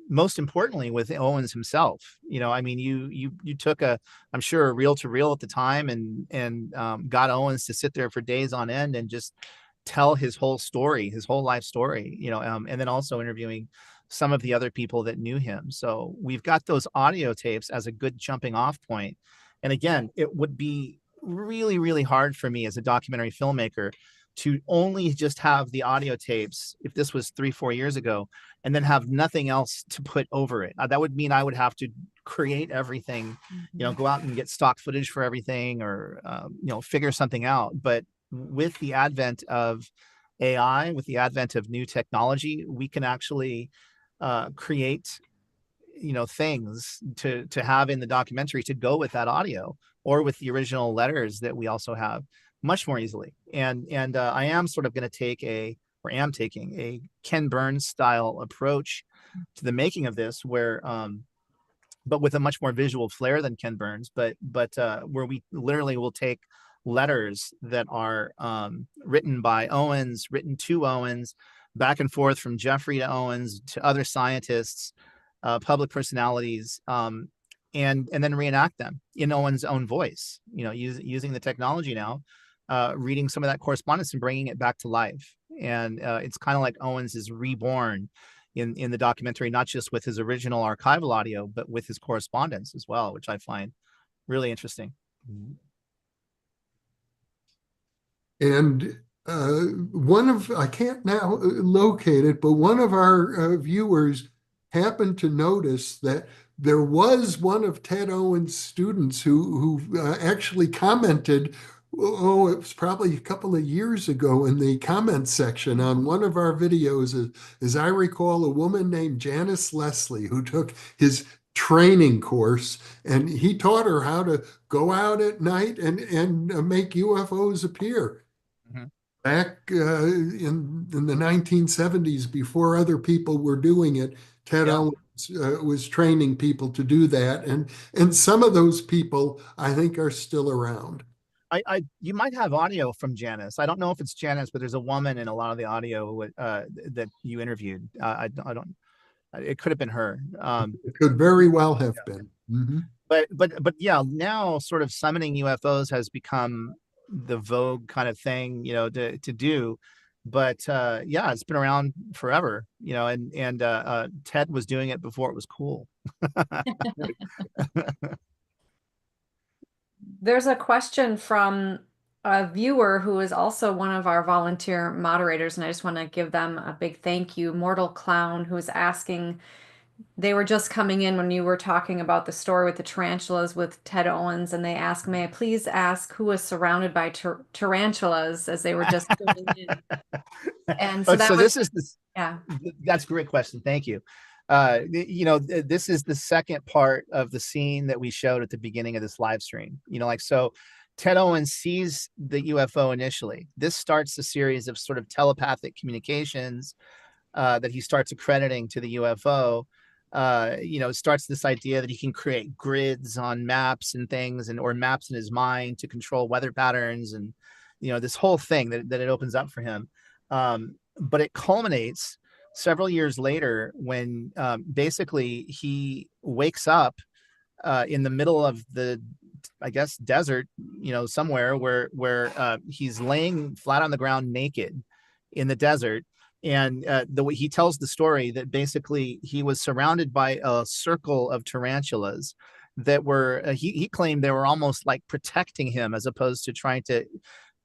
most importantly with Owens himself. You took I'm sure a reel to reel at the time, and got Owens to sit there for days on end and just tell his whole story, his whole life story, and then also interviewing some of the other people that knew him. So we've got those audio tapes as a good jumping off point. And again, it would be really, really hard for me as a documentary filmmaker to only just have the audio tapes if this was 3-4 years ago, and then have nothing else to put over it. That would mean I would have to create everything, go out and get stock footage for everything, or figure something out. But with the advent of AI, with the advent of new technology, we can actually create things to have in the documentary to go with that audio, or with the original letters that we also have, much more easily. And I am sort of going to am taking a Ken Burns style approach to the making of this, where but with a much more visual flair than Ken Burns, but where we literally will take letters that are written by Owens, written to Owens, back and forth from Jeffrey to Owens to other scientists, public personalities, and then reenact them in Owens' own voice, using the technology now, reading some of that correspondence and bringing it back to life. And it's kind of like Owens is reborn in the documentary, not just with his original archival audio, but with his correspondence as well, which I find really interesting. And I can't now locate it, but one of our viewers happened to notice that there was one of Ted Owens' students who actually commented, it was probably a couple of years ago, in the comments section on one of our videos, as I recall, a woman named Janice Leslie, who took his training course, and he taught her how to go out at night and make UFOs appear. Back in the 1970s, before other people were doing it, Ted Owens was training people to do that, and some of those people I think are still around. You might have audio from Janice. I don't know if it's Janice, but there's a woman in a lot of the audio that you interviewed. I don't. It could have been her. It could very well have been. Mm-hmm. But yeah, now sort of summoning UFOs has become the vogue kind of thing, to do. But yeah, it's been around forever, and Ted was doing it before it was cool. There's a question from a viewer who is also one of our volunteer moderators, and I just want to give them a big thank you. Mortal Clown, who is asking, they were just coming in when you were talking about the story with the tarantulas with Ted Owens, and they asked, may I please ask who was surrounded by tarantulas, as they were just coming in. And so yeah, that's a great question. Thank you. This is the second part of the scene that we showed at the beginning of this live stream. So Ted Owens sees the UFO initially. This starts a series of sort of telepathic communications that he starts accrediting to the UFO. It starts this idea that he can create grids on maps and things, or maps in his mind to control weather patterns, and this whole thing that it opens up for him. But it culminates several years later when basically he wakes up in the middle of the, I guess, desert, somewhere where he's laying flat on the ground naked in the desert. And the way he tells the story, that basically he was surrounded by a circle of tarantulas that were, he claimed they were almost like protecting him, as opposed to trying to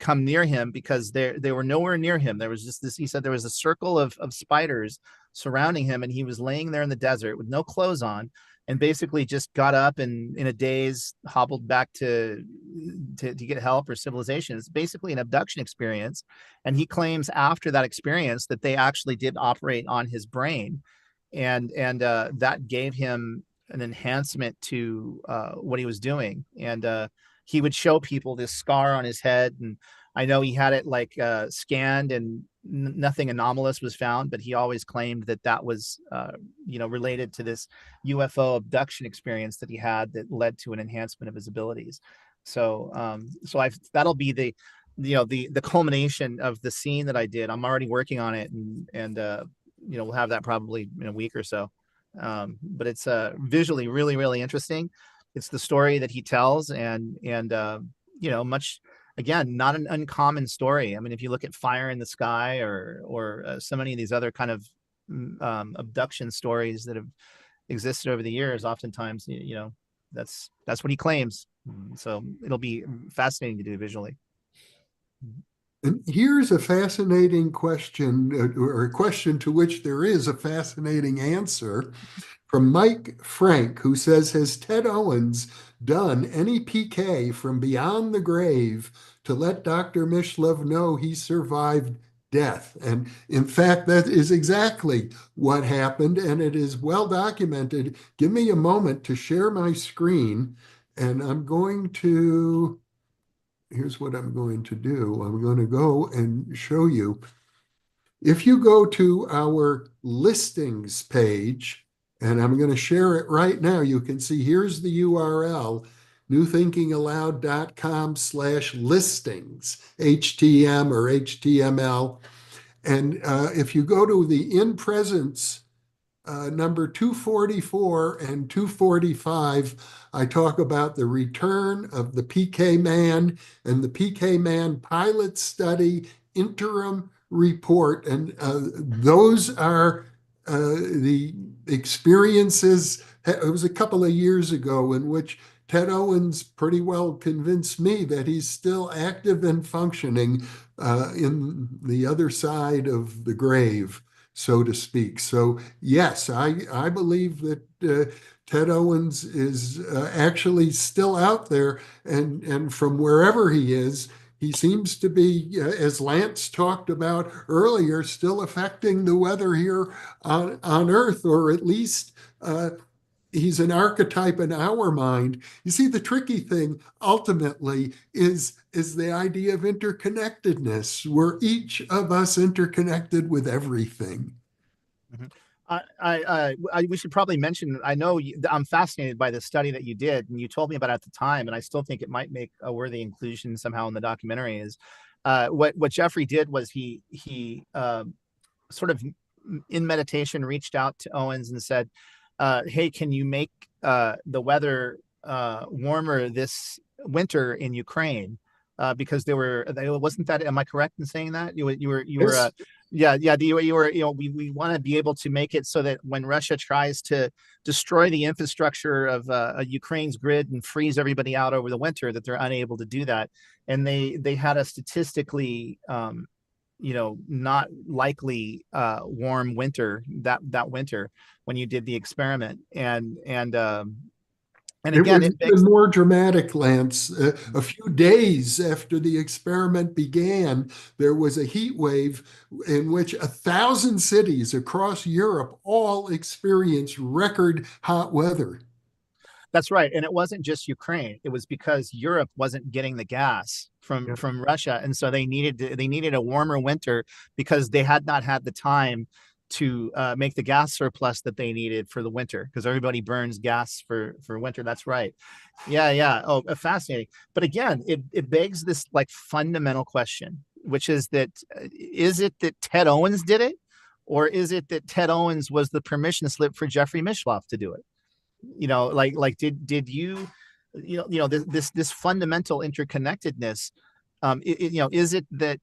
come near him, because they were nowhere near him. There was just this, he said there was a circle of spiders surrounding him, and he was laying there in the desert with no clothes on, and basically just got up and in a daze hobbled back to get help or civilization. It's basically an abduction experience. And he claims after that experience that they actually did operate on his brain, and that gave him an enhancement to what he was doing. And he would show people this scar on his head, and I know he had it like scanned, and nothing anomalous was found, but he always claimed that was related to this UFO abduction experience that he had that led to an enhancement of his abilities. So that'll be the culmination of the scene that I did. I'm already working on it, and we'll have that probably in a week or so. But it's visually really, really interesting. It's the story that he tells, and much, again, not an uncommon story. I mean, if you look at Fire in the Sky or so many of these other kind of abduction stories that have existed over the years, oftentimes, that's what he claims. So it'll be fascinating to do visually. And here's a fascinating question, or a question to which there is a fascinating answer from Mike Frank, who says, has Ted Owens done any PK from beyond the grave to let Dr. Mishlove know he survived death? And in fact, that is exactly what happened, and it is well documented. Give me a moment to share my screen, and here's what I'm going to do. I'm going to go and show you. If you go to our listings page, and I'm going to share it right now, you can see here's the URL, newthinkingaloud.com/listings, HTM or HTML. And if you go to the in presence number 244 and 245, I talk about the return of the PK Man and the PK Man pilot study interim report. And those are the experiences. It was a couple of years ago in which Ted Owens pretty well convinced me that he's still active and functioning in the other side of the grave, so to speak. So yes, I believe that Ted Owens is actually still out there, and from wherever he is, he seems to be, as Lance talked about earlier, still affecting the weather here on Earth, or at least he's an archetype in our mind. You see, the tricky thing ultimately is the idea of interconnectedness. We're each of us interconnected with everything. We should probably mention, I know I'm fascinated by the study that you did, and you told me about it at the time, and I still think it might make a worthy inclusion somehow in the documentary. Is what Jeffrey did was he sort of in meditation reached out to Owens and said, hey, can you make the weather warmer this winter in Ukraine? Because wasn't that, am I correct in saying that? You were, Yes. we want to be able to make it so that when Russia tries to destroy the infrastructure of Ukraine's grid and freeze everybody out over the winter, that they're unable to do that. And they had a statistically, not likely warm winter that winter when you did the experiment. And again, it was even more dramatic, Lance. A few days after the experiment began, there was a heat wave in which 1,000 cities across Europe all experienced record hot weather. That's right. And it wasn't just Ukraine. It was because Europe wasn't getting the gas from Russia. And so they needed a warmer winter because they had not had the time to make the gas surplus that they needed for the winter, because everybody burns gas for winter. That's right. Yeah. Oh, fascinating. But again, it begs this like fundamental question, which is that, is it that Ted Owens did it? Or is it that Ted Owens was the permission slip for Jeffrey Mishlove to do it? Did you this fundamental interconnectedness, is it that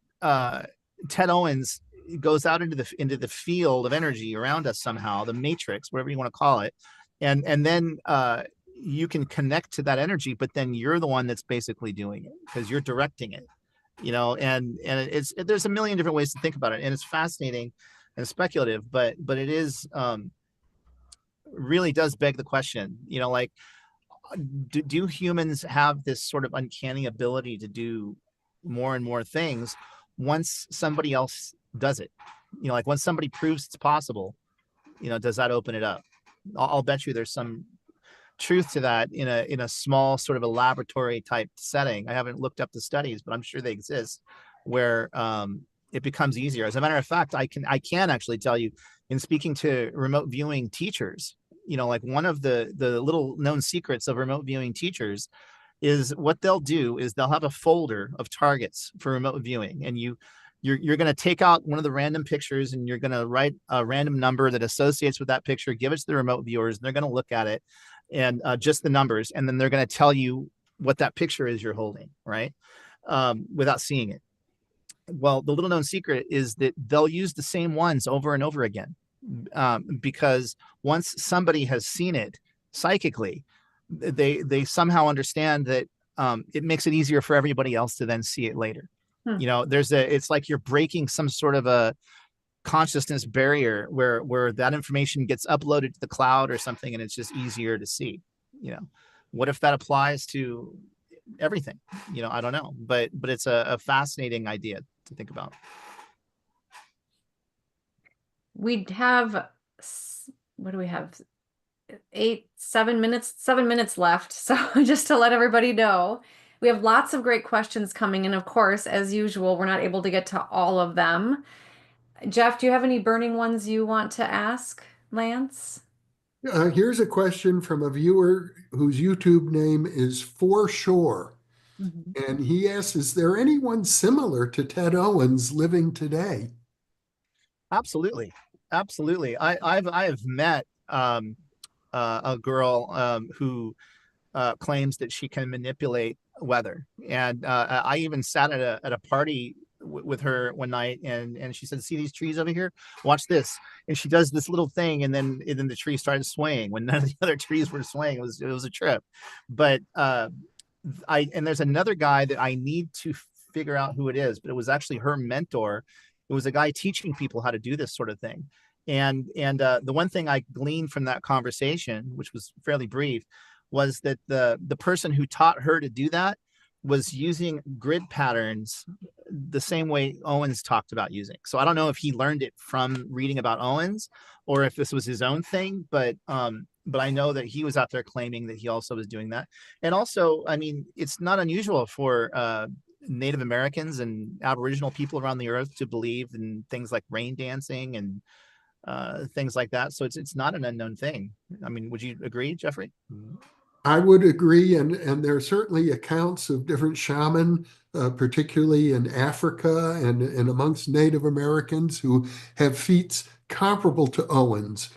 Ted Owens goes out into the field of energy around us somehow, the matrix, whatever you want to call it, and then you can connect to that energy, but then you're the one that's basically doing it because you're directing it, and there's a million different ways to think about it, and it's fascinating and speculative, but it is really does beg the question, do humans have this sort of uncanny ability to do more and more things once somebody else does it? Like once somebody proves it's possible, does that open it up? I'll bet you there's some truth to that in a small sort of a laboratory type setting. I haven't looked up the studies, but I'm sure they exist where it becomes easier. As a matter of fact, I can actually tell you, in speaking to remote viewing teachers, like one of the little known secrets of remote viewing teachers is what they'll do is they'll have a folder of targets for remote viewing, and you're going to take out one of the random pictures and you're going to write a random number that associates with that picture, give it to the remote viewers, and they're going to look at it and just the numbers, and then they're going to tell you what that picture is you're holding, right? Without seeing it. Well, the little known secret is that they'll use the same ones over and over again. because once somebody has seen it psychically, they somehow understand that it makes it easier for everybody else to then see it later. You know, it's like you're breaking some sort of a consciousness barrier where that information gets uploaded to the cloud or something, and it's just easier to see. You know, what if that applies to everything? You know, I don't know, but it's a fascinating idea to think about. We'd have, what do we have? 7 minutes left. So just to let everybody know, we have lots of great questions coming in. Of course, as usual, we're not able to get to all of them. Jeff, do you have any burning ones you want to ask Lance? Here's a question from a viewer whose YouTube name is For Sure. And he asks, is there anyone similar to Ted Owens living today? Absolutely. Absolutely. I have met a girl who claims that she can manipulate weather. And I even sat at a party with her one night, and she said, see these trees over here? Watch this. And she does this little thing, and then the tree started swaying when none of the other trees were swaying. It was a trip. But and there's another guy that I need to figure out who it is, but it was actually her mentor. It was a guy teaching people how to do this sort of thing. And the one thing I gleaned from that conversation, which was fairly brief, was that the person who taught her to do that was using grid patterns the same way Owens talked about using. So I don't know if he learned it from reading about Owens or if this was his own thing, but I know that he was out there claiming that he also was doing that. And also, I mean, it's not unusual for Native Americans and Aboriginal people around the earth to believe in things like rain dancing and things like that. So it's not an unknown thing. I mean, would you agree, Jeffrey? I would agree, and there are certainly accounts of different shaman, particularly in Africa and amongst Native Americans who have feats comparable to Owens.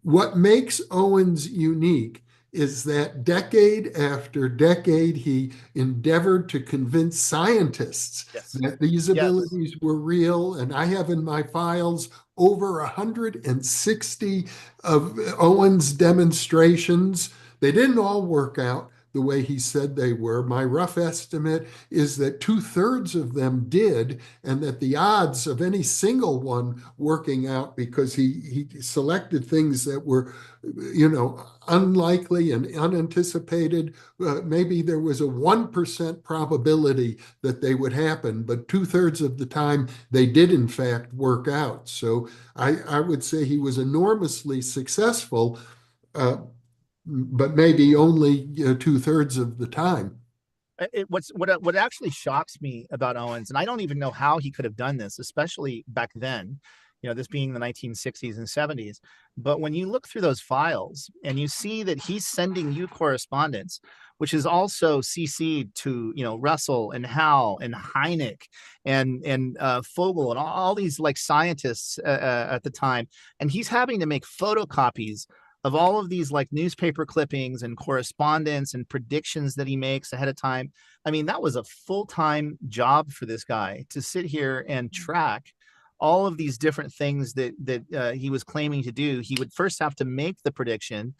What makes Owens unique is that decade after decade, he endeavored to convince scientists that these abilities were real. And I have in my files over 160 of Owens' demonstrations. They didn't all work out the way he said they were. My rough estimate is that 2/3 of them did, and that the odds of any single one working out, because he selected things that were, you know, unlikely and unanticipated. Maybe there was a 1% probability that they would happen, but 2/3 of the time they did in fact work out. So I would say he was enormously successful, but maybe only 2/3 of the time. What actually shocks me about Owens, and I don't even know how he could have done this, especially back then, you know, this being the 1960s and 70s. But when you look through those files and you see that he's sending you correspondence, which is also CC'd to, you know, Russell and Howe and Hynek and Fogel and all these like scientists at the time, and he's having to make photocopies of all of these like newspaper clippings and correspondence and predictions that he makes ahead of time. I mean, that was a full-time job for this guy to sit here and track all of these different things that he was claiming to do. He would first have to make the prediction,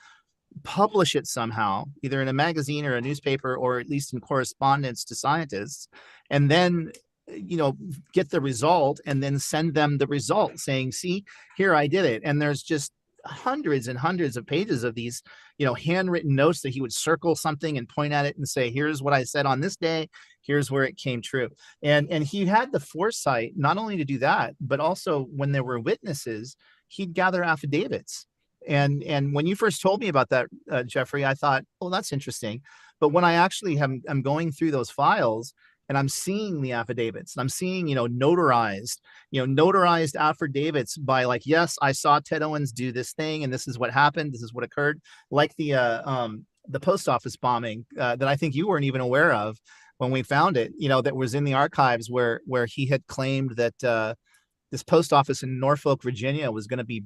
publish it somehow, either in a magazine or a newspaper, or at least in correspondence to scientists, and then, you know, get the result and then send them the result saying, see, here, I did it. And there's just hundreds and hundreds of pages of these, you know, handwritten notes that he would circle something and point at it and say, here's what I said on this day, here's where it came true. And he had the foresight not only to do that, but also when there were witnesses, he'd gather affidavits. And when you first told me about that, Jeffrey, I thought, oh, that's interesting. But when I actually I'm going through those files and I'm seeing the affidavits, and I'm seeing, notarized affidavits by like, yes, I saw Ted Owens do this thing, and this is what happened. This is what occurred. Like the post office bombing that I think you weren't even aware of when we found it, that was in the archives where he had claimed that this post office in Norfolk, Virginia was going to be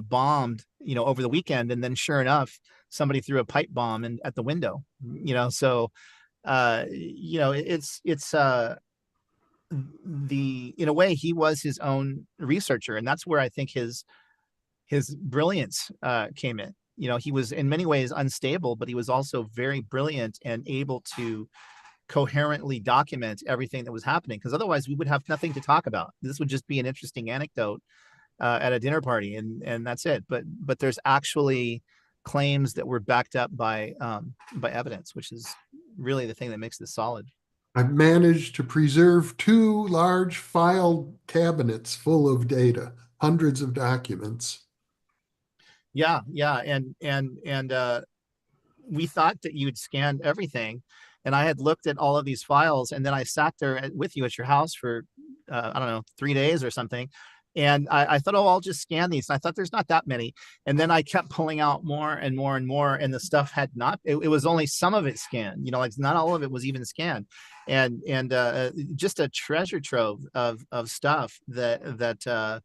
bombed, over the weekend. And then sure enough, somebody threw a pipe bomb at the window, so it's in a way he was his own researcher, and that's where I think his his brilliance came in. You know, he was in many ways unstable, but he was also very brilliant and able to coherently document everything that was happening, because otherwise we would have nothing to talk about. This would just be an interesting anecdote at a dinner party, and that's it. But there's actually claims that were backed up by evidence, which is really the thing that makes this solid. I've managed to preserve 2 large file cabinets full of data, hundreds of documents. Yeah, and we thought that you'd scanned everything, and I had looked at all of these files, and then I sat there with you at your house for I don't know, 3 days or something. And I thought, oh, I'll just scan these. And I thought there's not that many. And then I kept pulling out more and more and more. And the stuff had not, it was only some of it scanned, you know, like not all of it was even scanned. And just a treasure trove of stuff that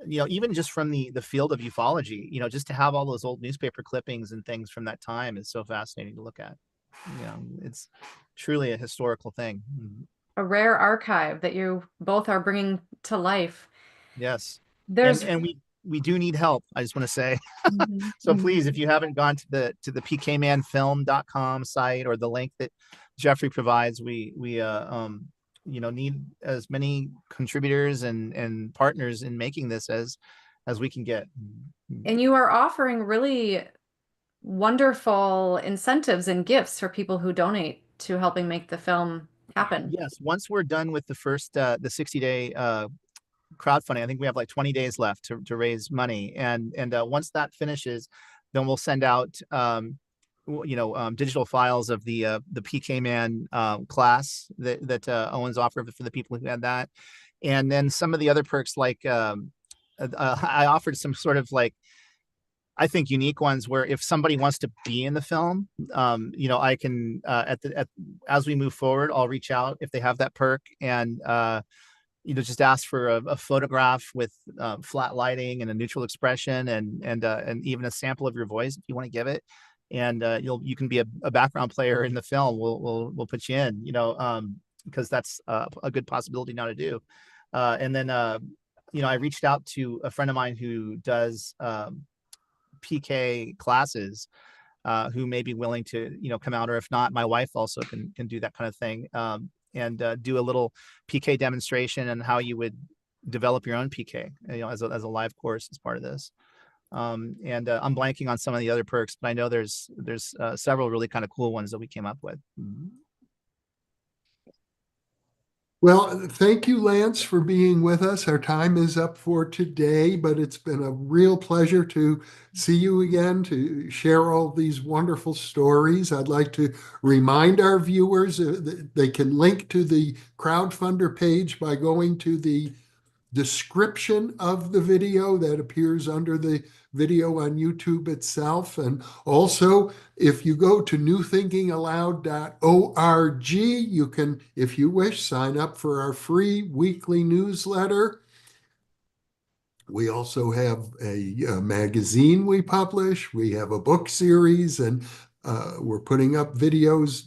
you know, even just from the field of ufology, you know, just to have all those old newspaper clippings and things from that time is so fascinating to look at. You know, it's truly a historical thing. A rare archive that you both are bringing to life. Yes. There's And we do need help. I just want to say, Mhm, so mhm. please, if you haven't gone to the pkmanfilm.com site or the link that Jeffrey provides, we you know, need as many contributors and partners in making this as we can get. And you are offering really wonderful incentives and gifts for people who donate to helping make the film happen. Yes, once we're done with the first the 60-day crowdfunding, I think we have like 20 days left to raise money, and once that finishes, then we'll send out you know, digital files of the PK Man class that Owens offered for the people who had that, and then some of the other perks, like I offered some sort of, like, I think, unique ones where if somebody wants to be in the film, you know, I can as we move forward, I'll reach out if they have that perk, and you know, just ask for a photograph with flat lighting and a neutral expression, and even a sample of your voice if you want to give it, and you can be a background player in the film. We'll put you in, you know, because that's a good possibility now to do. And then you know, I reached out to a friend of mine who does PK classes, who may be willing to, you know, come out, or if not, my wife also can do that kind of thing, and do a little PK demonstration and how you would develop your own PK, you know, as a live course as part of this. And I'm blanking on some of the other perks, but I know there's several really kind of cool ones that we came up with. Well, thank you, Lance, for being with us. Our time is up for today, but it's been a real pleasure to see you again, to share all these wonderful stories. I'd like to remind our viewers that they can link to the crowdfunder page by going to the description of the video that appears under the video on YouTube itself. And also, if you go to newthinkingaloud.org, you can, if you wish, sign up for our free weekly newsletter. We also have a magazine we publish. We have a book series, and we're putting up videos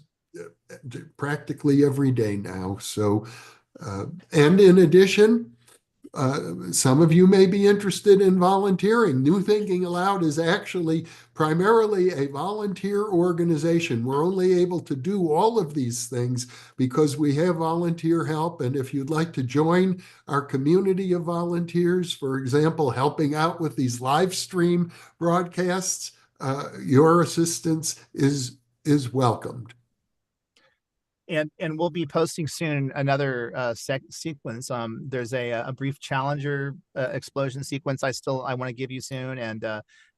practically every day now. So, and in addition, some of you may be interested in volunteering. New Thinking Aloud is actually primarily a volunteer organization. We're only able to do all of these things because we have volunteer help. And if you'd like to join our community of volunteers, for example, helping out with these live stream broadcasts, your assistance is welcomed. And we'll be posting soon another sequence. There's a brief Challenger explosion sequence I want to give you soon, and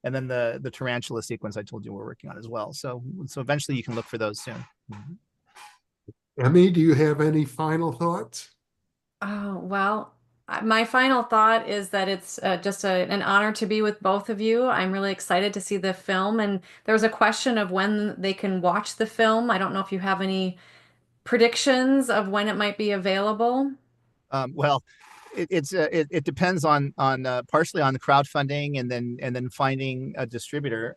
then the tarantula sequence I told you we're working on as well. So eventually you can look for those soon. Emmy, do you have any final thoughts? Oh, well, my final thought is that it's just an honor to be with both of you. I'm really excited to see the film, and there's a question of when they can watch the film. I don't know if you have any predictions of when it might be available. Well, it depends on partially on the crowdfunding, and then finding a distributor.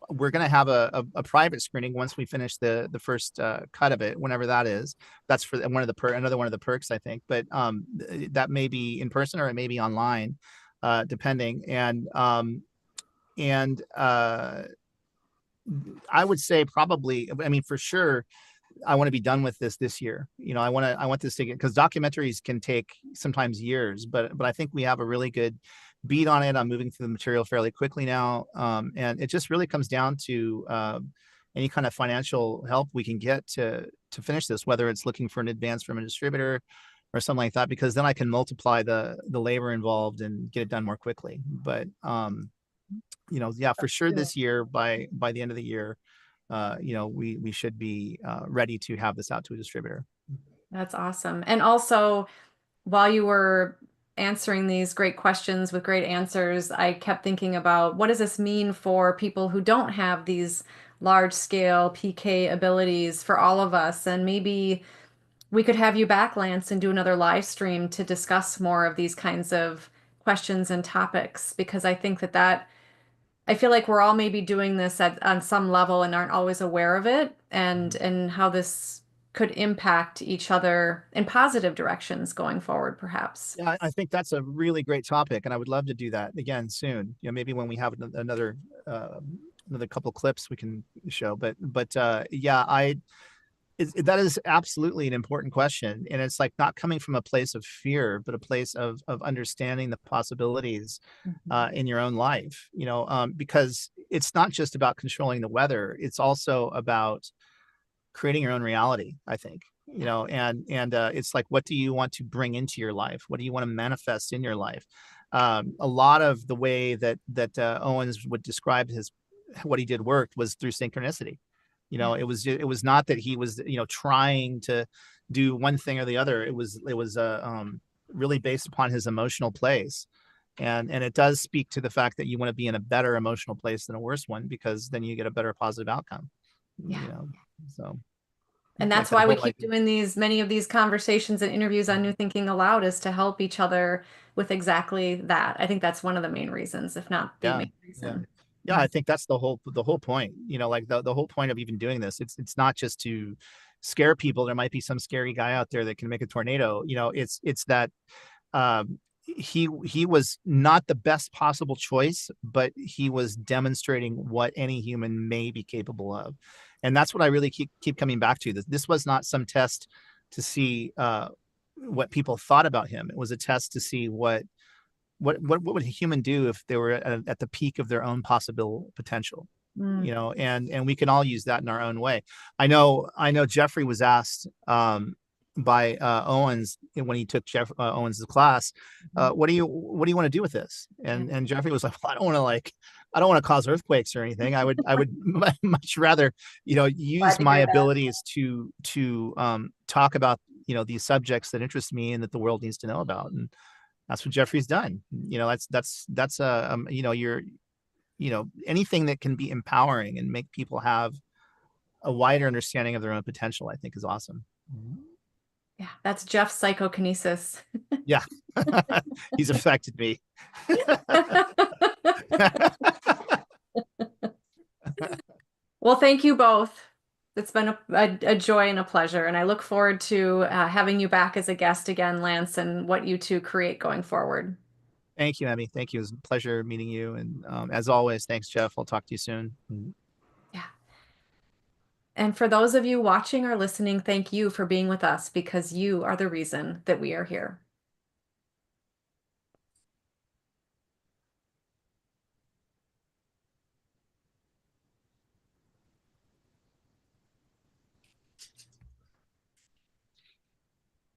We're going to have a private screening once we finish the first cut of it, whenever that is. That's for another one of the perks, I think. But that may be in person or it may be online. depending. And I would say probably, I mean, for sure, I want to be done with this year. You know, I want this to get, because documentaries can take sometimes years, but I think we have a really good beat on it. I'm moving through the material fairly quickly now. And it just really comes down to any kind of financial help we can get to finish this, whether it's looking for an advance from a distributor or something like that, because then I can multiply the labor involved and get it done more quickly. But you know, yeah, for sure this year, by the end of the year, you know, we should be ready to have this out to a distributor. That's awesome. And also, while you were answering these great questions with great answers, I kept thinking about, what does this mean for people who don't have these large scale PK abilities for all of us? And maybe we could have you back, Lance, and do another live stream to discuss more of these kinds of questions and topics, because I think that I feel like we're all maybe doing this on some level and aren't always aware of it, and how this could impact each other in positive directions going forward, perhaps. Yeah, I think that's a really great topic, and I would love to do that again soon. You know, maybe when we have another couple clips we can show. But yeah, that is absolutely an important question, and it's like not coming from a place of fear, but a place of understanding the possibilities in your own life. You know, because it's not just about controlling the weather; it's also about creating your own reality, I think. You know, and it's like, what do you want to bring into your life? What do you want to manifest in your life? A lot of the way that Owens would describe what he did worked was through synchronicity. You know, it was not that he was, you know, trying to do one thing or the other. It was really based upon his emotional place. And it does speak to the fact that you want to be in a better emotional place than a worse one, because then you get a better positive outcome. Yeah. You know, so. And that's like why we whole, keep doing many of these conversations and interviews on New Thinking Aloud, is to help each other with exactly that. I think that's one of the main reasons, if not the main reason. Yeah, I think that's the whole point. You know, like the whole point of even doing this. It's not just to scare people. There might be some scary guy out there that can make a tornado. You know, it's that he was not the best possible choice, but he was demonstrating what any human may be capable of. And that's what I really keep coming back to. This was not some test to see what people thought about him. It was a test to see what would a human do if they were at the peak of their own possible potential. You know, and we can all use that in our own way. I know Jeffrey was asked by Owens when he took Owens' class, what do you want to do with this? And Jeffrey was like, well, I don't want to cause earthquakes or anything. I would much rather, you know, use my abilities to talk about, you know, these subjects that interest me and that the world needs to know about. And that's what Jeffrey's done. You know, that's you know, you know, anything that can be empowering and make people have a wider understanding of their own potential, I think is awesome. Yeah, that's Jeff's psychokinesis. Yeah, he's affected me. Well, thank you both. It's been a joy and a pleasure, and I look forward to having you back as a guest again, Lance, and what you two create going forward. Thank you, Emmy. Thank you. It was a pleasure meeting you. And as always, thanks, Jeff. I'll talk to you soon. Yeah. And for those of you watching or listening, thank you for being with us, because you are the reason that we are here.